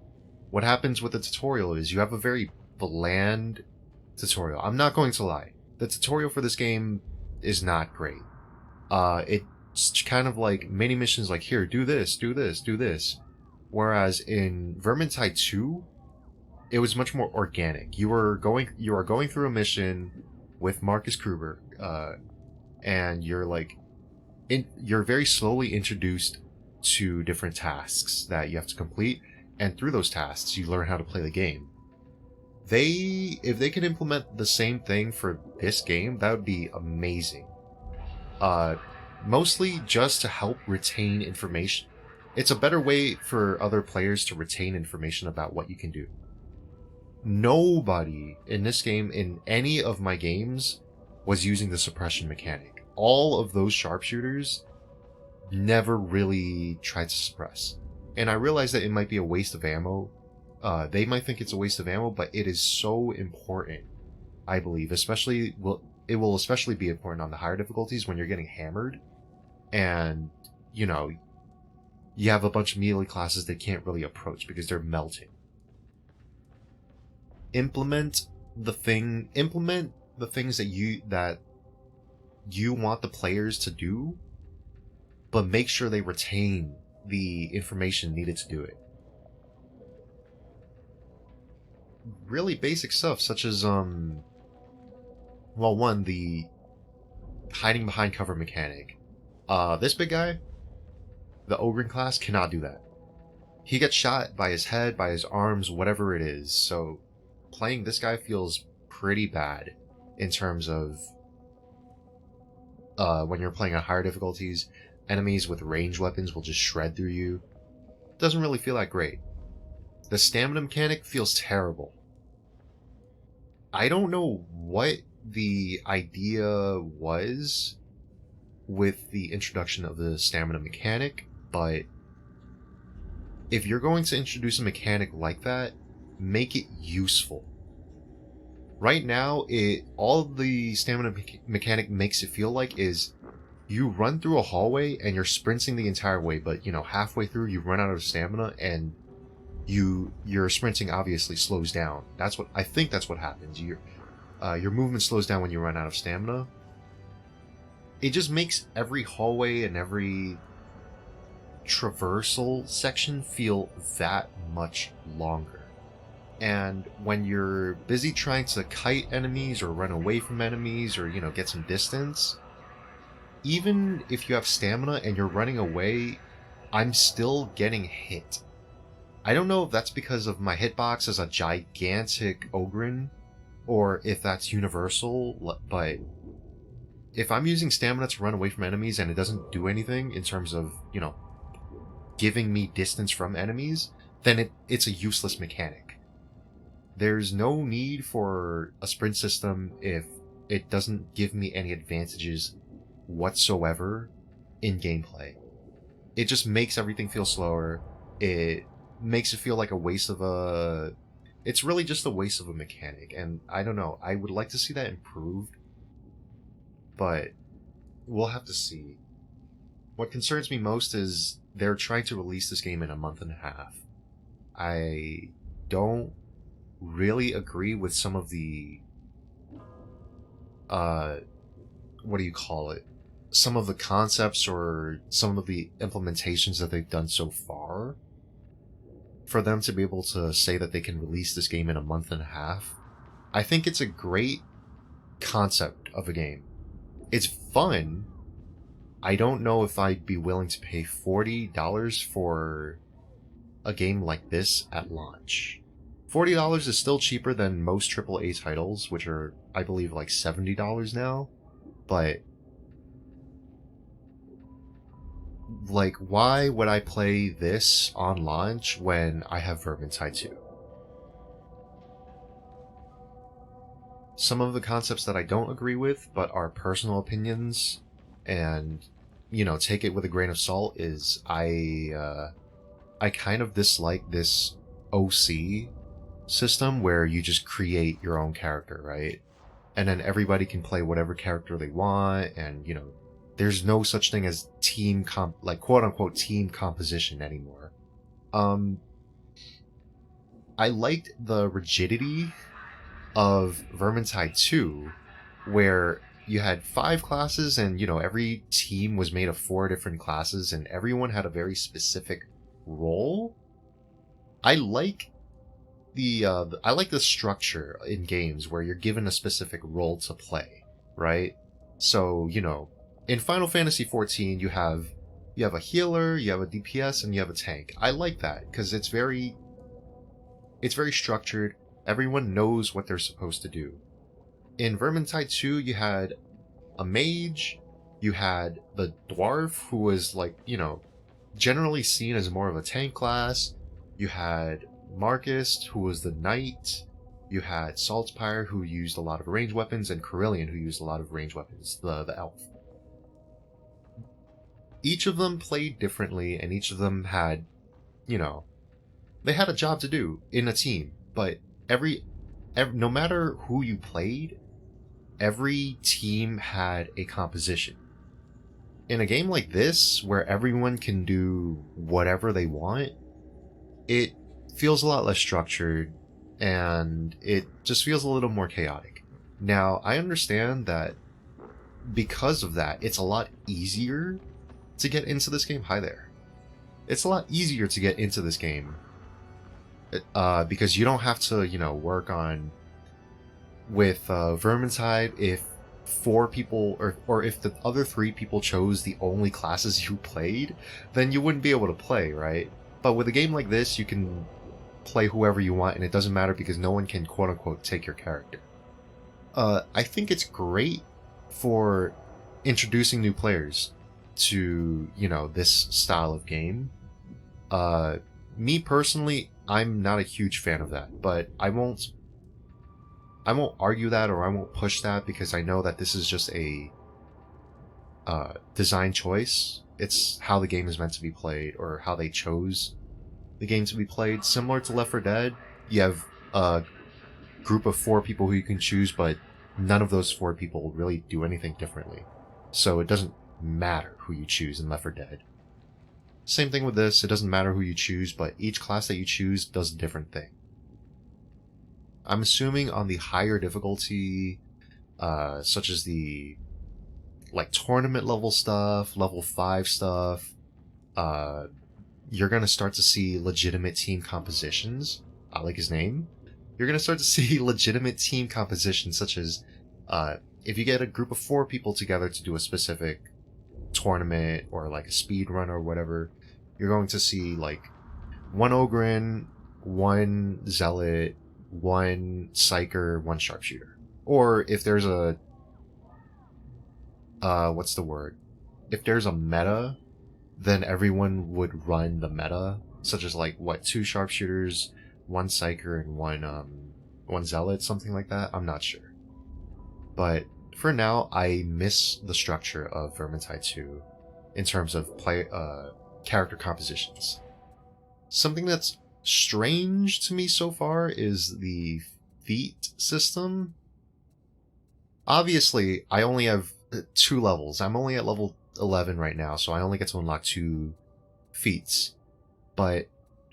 S1: what happens with the tutorial is you have a very bland tutorial. I'm not going to lie. The tutorial for this game is not great. It's kind of like mini missions like, here, do this, do this, do this. Whereas in Vermintide 2, it was much more organic. You are going through a mission with Marcus Kruber, and you're very slowly introduced to different tasks that you have to complete, and through those tasks you learn how to play the game. If they could implement the same thing for this game, that would be amazing. Mostly just to help retain information. It's a better way for other players to retain information about what you can do. Nobody in this game, in any of my games, was using the suppression mechanic. All of those sharpshooters never really tried to suppress. And I realize that it might be a waste of ammo. They might think it's a waste of ammo, but it is so important, I believe. It will especially be important on the higher difficulties when you're getting hammered. And, you know, you have a bunch of melee classes they can't really approach because they're melting. Implement the things that you want the players to do, but make sure they retain the information needed to do it. Really basic stuff such as the hiding behind cover mechanic. This big guy, the Ogren class, cannot do that. He gets shot by his head, by his arms, whatever it is. So playing this guy feels pretty bad in terms of when you're playing on higher difficulties. Enemies with ranged weapons will just shred through you. Doesn't really feel that great. The stamina mechanic feels terrible. I don't know what the idea was with the introduction of the stamina mechanic, but if you're going to introduce a mechanic like that, make it useful. Right now, all the stamina mechanic makes it feel like is you run through a hallway and you're sprinting the entire way, but halfway through you run out of stamina and your sprinting obviously slows down. I think that's what happens. Your movement slows down when you run out of stamina. It just makes every hallway and every traversal section feel that much longer. And when you're busy trying to kite enemies or run away from enemies or, get some distance, even if you have stamina and you're running away, I'm still getting hit. I don't know if that's because of my hitbox as a gigantic Ogren, or if that's universal, but if I'm using stamina to run away from enemies and it doesn't do anything in terms of, giving me distance from enemies, then it's a useless mechanic. There's no need for a sprint system if it doesn't give me any advantages whatsoever in gameplay. It just makes everything feel slower. It makes it feel like a waste of it's really just a waste of a mechanic, and I don't know, I would like to see that improved, but we'll have to see. What concerns me most is they're trying to release this game in a month and a half. I don't really agree with some of the some of the concepts or some of the implementations that they've done so far. For them to be able to say that they can release this game in a month and a half, I think it's a great concept of a game. It's fun. I don't know if I'd be willing to pay $40 for a game like this at launch. $40 is still cheaper than most AAA titles, which are, I believe, like $70 now. But, why would I play this on launch when I have Vermintide 2? some of the concepts that I don't agree with, but are personal opinions, and, you know, take it with a grain of salt, is I kind of dislike this OC system where you just create your own character, right? And then everybody can play whatever character they want, and, you know, there's no such thing as like quote unquote team composition anymore. I liked the rigidity of Vermintide 2, where you had 5 classes, and, you know, every team was made of 4 different classes, and everyone had a very specific role. I like the structure in games where you're given a specific role to play, right? So, you know, in Final Fantasy XIV, you have a healer, you have a DPS, and you have a tank. I like that because it's very structured. Everyone knows what they're supposed to do. In Vermintide 2, you had a mage, you had the dwarf, who was, like, you know, generally seen as more of a tank class. You had Marcus, who was the knight. You had Saltspire, who used a lot of ranged weapons, and Carillion, who used a lot of ranged weapons, the elf. Each of them played differently, and each of them had, you know, they had a job to do in a team, but every no matter who you played, every team had a composition. In a game like this, where everyone can do whatever they want, it feels a lot less structured, and it just feels a little more chaotic. Now, I understand that because of that, it's a lot easier to get into this game. Hi there. It's a lot easier to get into this game because you don't have to, you know, work on with Vermintide. If 4 people or if the other 3 people chose the only classes you played, then you wouldn't be able to play, right? But with a game like this, you can play whoever you want, and it doesn't matter because no one can quote unquote take your character. I think it's great for introducing new players to, you know, this style of game. Me personally, I'm not a huge fan of that, but I won't argue that, or I won't push that, because I know that this is just a design choice. It's how the game is meant to be played, or how they chose the game to be played. Similar to Left 4 Dead, you have a group of 4 people who you can choose, but none of those 4 people really do anything differently. So it doesn't matter who you choose in Left 4 Dead. Same thing with this, it doesn't matter who you choose, but each class that you choose does a different thing. I'm assuming on the higher difficulty, such as the like tournament level stuff, level 5 stuff, you're gonna start to see legitimate team compositions. I like his name. You're gonna start to see legitimate team compositions, such as if you get a group of 4 people together to do a specific tournament or like a speed run or whatever, you're going to see like 1 Ogryn, 1 Zealot, 1 Psyker, 1 Sharpshooter. Or if there's a what's the word? If there's a meta, then everyone would run the meta, such as like 2 Sharpshooters, 1 Psyker, and 1 Zealot, something like that. I'm not sure. But for now, I miss the structure of Vermintide 2 in terms of character compositions. Something that's strange to me so far is the feat system. Obviously, I only have 2 levels. I'm only at level 11 right now, so I only get to unlock 2 feats. But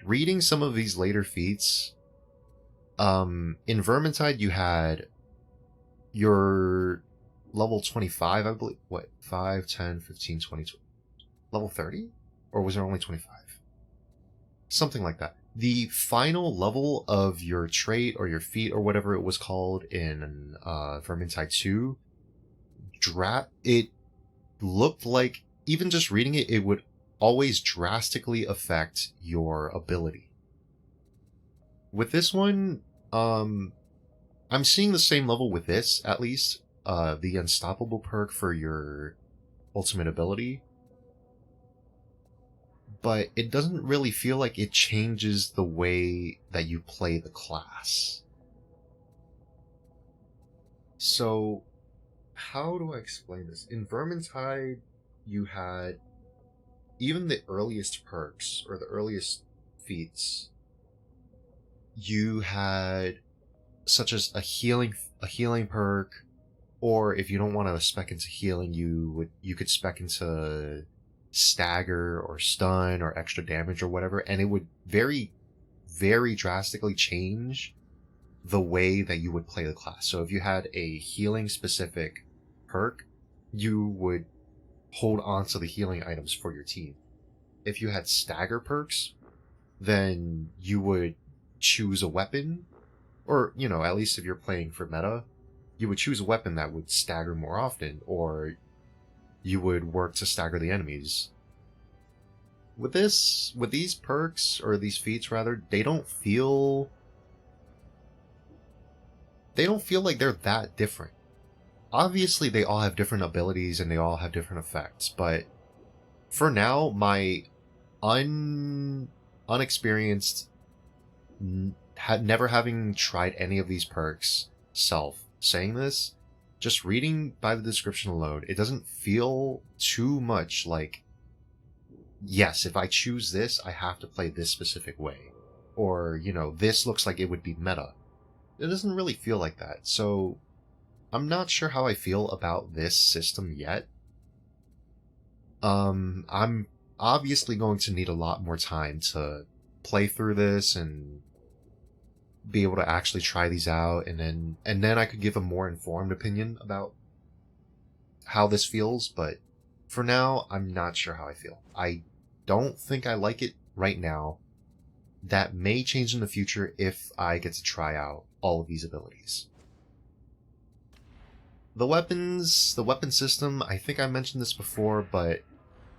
S1: reading some of these later feats, in Vermintide you had your level 25, I believe. What? 5, 10, 15, 20, level 30? Or was there only 25? Something like that. The final level of your trait or your feat or whatever it was called in Vermintide 2, it looked like, even just reading it, it would always drastically affect your ability. With this one, I'm seeing the same level with this, at least. The Unstoppable perk for your ultimate ability. But it doesn't really feel like it changes the way that you play the class. So, how do I explain this? In Vermintide, you had even the earliest perks or the earliest feats. You had such as a healing perk, or if you don't want to spec into healing, you could spec into stagger or stun or extra damage or whatever, and it would very drastically change the way that you would play the class. So if you had a healing specific perk, you would hold on to the healing items for your team. If you had stagger perks, then you would choose a weapon, or, you know, at least if you're playing for meta, you would choose a weapon that would stagger more often, or you would work to stagger the enemies. With these perks, or these feats rather, they don't feel like they're that different. Obviously, they all have different abilities and they all have different effects, but for now, my unexperienced, never having tried any of these perks self saying this, just reading by the description alone, it doesn't feel too much like, yes, if I choose this, I have to play this specific way. Or, you know, this looks like it would be meta. It doesn't really feel like that, so I'm not sure how I feel about this system yet. I'm obviously going to need a lot more time to play through this and be able to actually try these out, and then I could give a more informed opinion about how this feels, but for now, I'm not sure how I feel. I don't think I like it right now. That may change in the future if I get to try out all of these abilities. The weapon system, I think I mentioned this before, but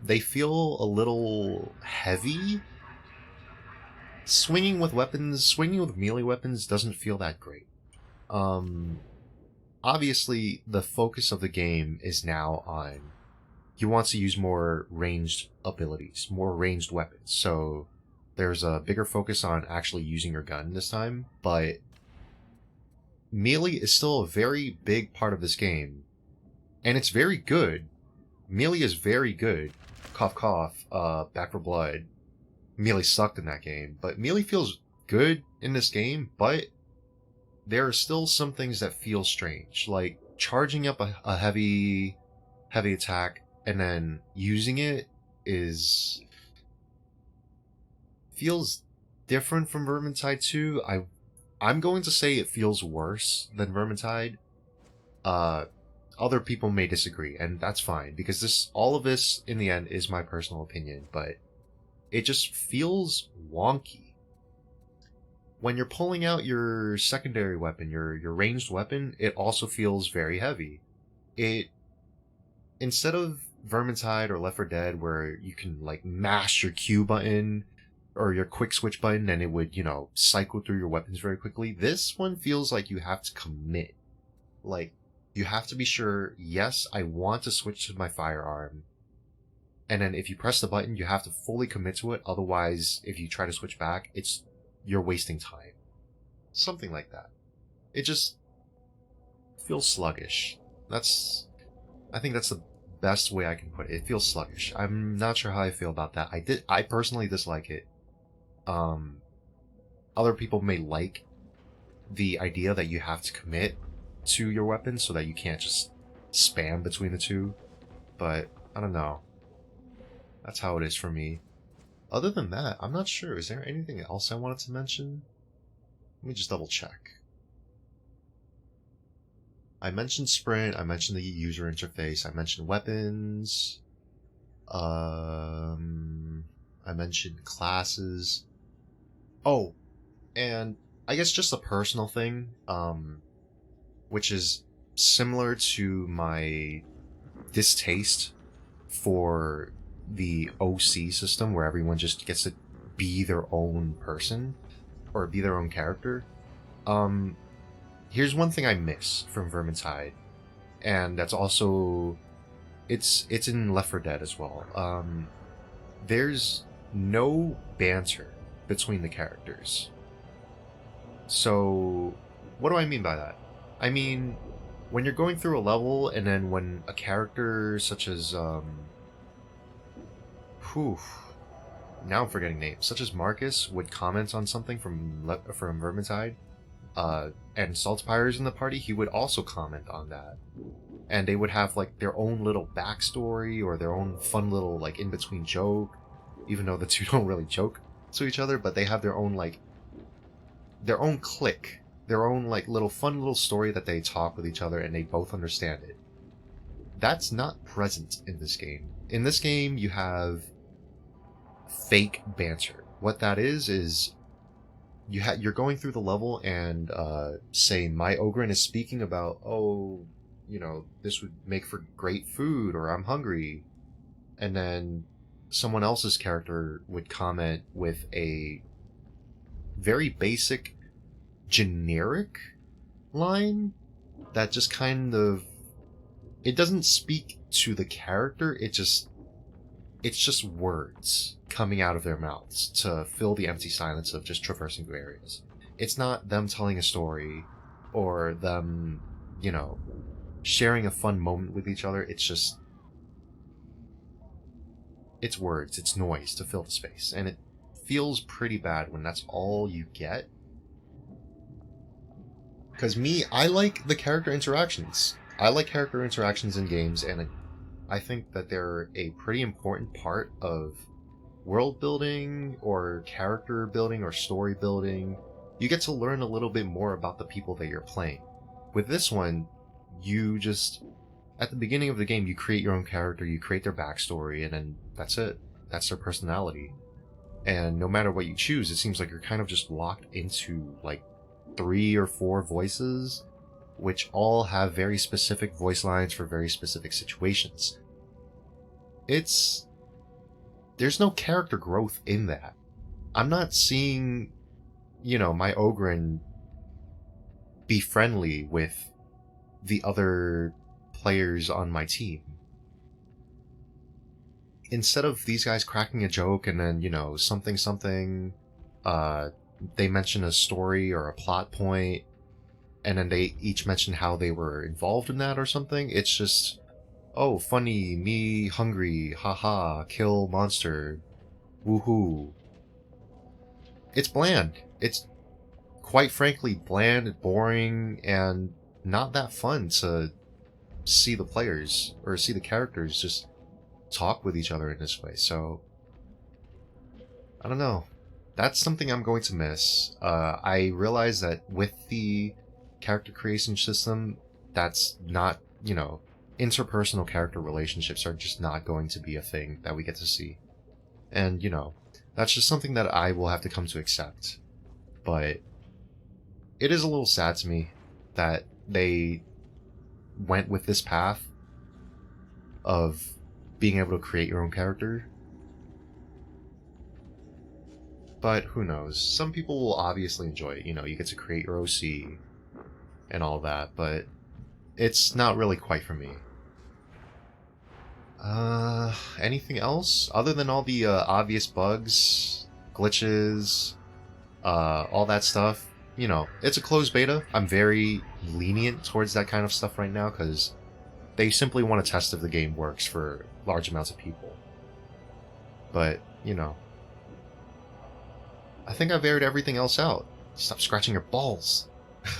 S1: they feel a little heavy. Swinging with melee weapons doesn't feel that great. Obviously, the focus of the game is now on, you want to use more ranged abilities, more ranged weapons, so there's a bigger focus on actually using your gun this time, but melee is still a very big part of this game, and it's very good. Melee is very good. Cough cough, Back for Blood. Melee sucked in that game, but melee feels good in this game, but there are still some things that feel strange, like charging up a heavy attack and then using it feels different from Vermintide 2. I'm going to say it feels worse than Vermintide. Other people may disagree, and that's fine, because all of this in the end is my personal opinion, but it just feels wonky. When you're pulling out your secondary weapon, your ranged weapon, it also feels very heavy. Instead of Vermintide or Left 4 Dead, where you can like mash your Q button or your quick switch button and it would, you know, cycle through your weapons very quickly, this one feels like you have to commit. Like, you have to be sure, yes, I want to switch to my firearm. And then if you press the button, you have to fully commit to it. Otherwise, if you try to switch back, you're wasting time. Something like that. It just feels sluggish. I think that's the best way I can put it. It feels sluggish. I'm not sure how I feel about that. I personally dislike it. Other people may like the idea that you have to commit to your weapon so that you can't just spam between the two. But I don't know. That's how it is for me. Other than that, I'm not sure. Is there anything else I wanted to mention? Let me just double check. I mentioned sprint, I mentioned the user interface, I mentioned weapons, I mentioned classes. Oh, and I guess just a personal thing, which is similar to my distaste for the OC system, where everyone just gets to be their own person or be their own character. Here's one thing I miss from Vermintide, and that's also it's in Left 4 Dead as well. There's no banter between the characters. So what do I mean by that? I mean, when you're going through a level, and then when a character such as whew, now I'm forgetting names, such as Marcus would comment on something from Vermintide, and Saltspire's in the party, he would also comment on that. And they would have like their own little backstory or their own fun little like in-between joke, even though the two don't really joke to each other, but they have their own like their own clique, their own like little fun little story that they talk with each other and they both understand it. That's not present in this game. In this game you have fake banter. What that is you're going through the level and say my Ogren is speaking about, oh, you know, this would make for great food, or I'm hungry, and then someone else's character would comment with a very basic generic line that just kind of, it doesn't speak to the character, it's just words coming out of their mouths to fill the empty silence of just traversing through areas. It's not them telling a story or them, you know, sharing a fun moment with each other. It's just, it's words, it's noise to fill the space, and it feels pretty bad when that's all you get. Because me, I like the character interactions. I like character interactions in games, and I think that they're a pretty important part of world building or character building or story building. You get to learn a little bit more about the people that you're playing. With this one, you just, at the beginning of the game, you create your own character, you create their backstory, and then that's it. That's their personality. And no matter what you choose, it seems like you're kind of just locked into like 3 or 4 voices, which all have very specific voice lines for very specific situations. There's no character growth in that. I'm not seeing, you know, my Ogren be friendly with the other players on my team. Instead of these guys cracking a joke and then, you know, something, they mention a story or a plot point, and then they each mention how they were involved in that or something, it's just, oh, funny, me hungry, haha, kill monster, woohoo. It's bland. It's quite frankly bland, boring, and not that fun to see the players or see the characters just talk with each other in this way. So I don't know. That's something I'm going to miss. I realize that with the character creation system, that's not, you know, interpersonal character relationships are just not going to be a thing that we get to see. And, you know, that's just something that I will have to come to accept. But it is a little sad to me that they went with this path of being able to create your own character. But who knows? Some people will obviously enjoy it. You know, you get to create your OC and all that, but it's not really quite for me. Anything else? Other than all the obvious bugs, glitches, all that stuff, you know, it's a closed beta. I'm very lenient towards that kind of stuff right now, because they simply want to test if the game works for large amounts of people. But, you know, I think I've aired everything else out. Stop scratching your balls.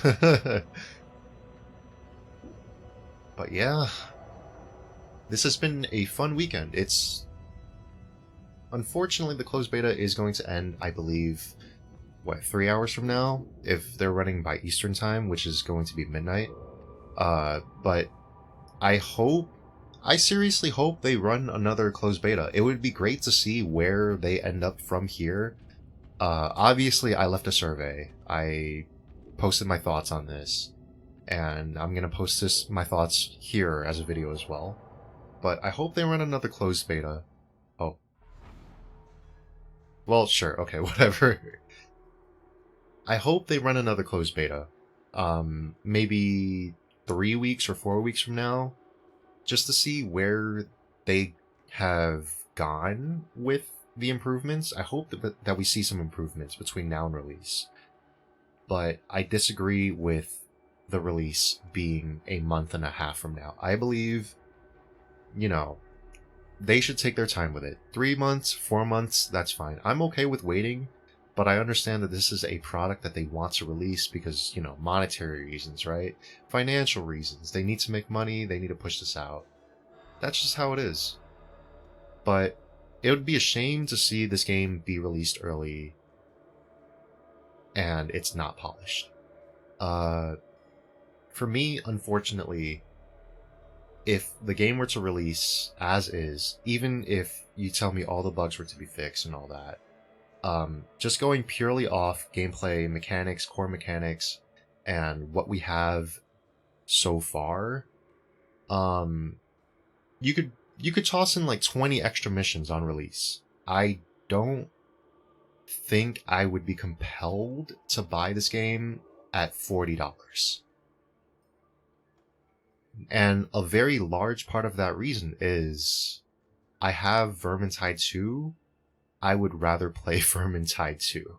S1: But yeah, this has been a fun weekend. It's, unfortunately, the closed beta is going to end, I believe, what, 3 hours from now, if they're running by Eastern time, which is going to be midnight. But I seriously hope they run another closed beta. It would be great to see where they end up from here. Obviously, I left a survey. I posted my thoughts on this, and I'm gonna post my thoughts here as a video as well. But I hope they run another closed beta. Oh. Well, sure, okay, whatever. I hope they run another closed beta. Maybe 3 weeks or 4 weeks from now, just to see where they have gone with the improvements. I hope that we see some improvements between now and release. But I disagree with the release being a month and a half from now. I believe, you know, they should take their time with it. 3 months, 4 months, that's fine. I'm okay with waiting, but I understand that this is a product that they want to release because, you know, monetary reasons, right? Financial reasons. They need to make money, they need to push this out. That's just how it is. But it would be a shame to see this game be released early and it's not polished. For me, unfortunately, if the game were to release as is, even if you tell me all the bugs were to be fixed and all that, just going purely off gameplay mechanics, core mechanics, and what we have so far, you could toss in like 20 extra missions on release. I don't think I would be compelled to buy this game at $40. And a very large part of that reason is I have Vermintide 2. I would rather play Vermintide 2.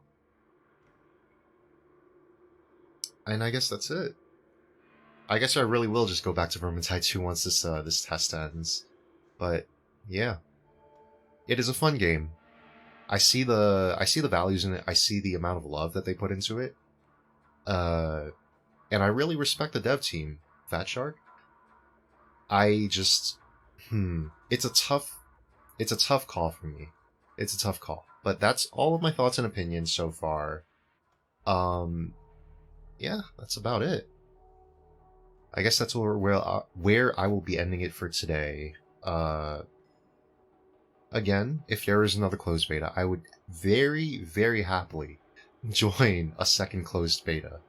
S1: And I guess that's it. I guess I really will just go back to Vermintide 2 once this test ends. But yeah. It is a fun game. I see the values in it. I see the amount of love that they put into it. And I really respect the dev team, Fat Shark. I just it's a tough call for me. It's a tough call. But that's all of my thoughts and opinions so far. Yeah, that's about it. I guess that's where I will be ending it for today. Again, if there is another closed beta, I would very, very happily join a second closed beta.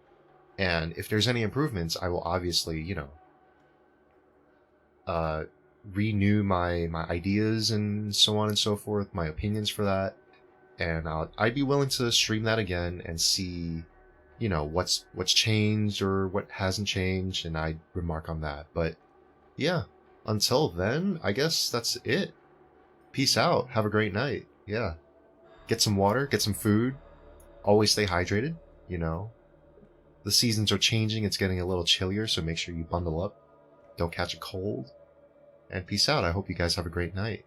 S1: And if there's any improvements, I will obviously, you know, renew my ideas and so on and so forth, my opinions for that. And I'd be willing to stream that again and see, you know, what's changed or what hasn't changed, and I'd remark on that. But yeah, until then, I guess that's it. Peace out. Have a great night. Yeah. Get some water, get some food. Always stay hydrated, you know. The seasons are changing, it's getting a little chillier, so make sure you bundle up. Don't catch a cold. And peace out. I hope you guys have a great night.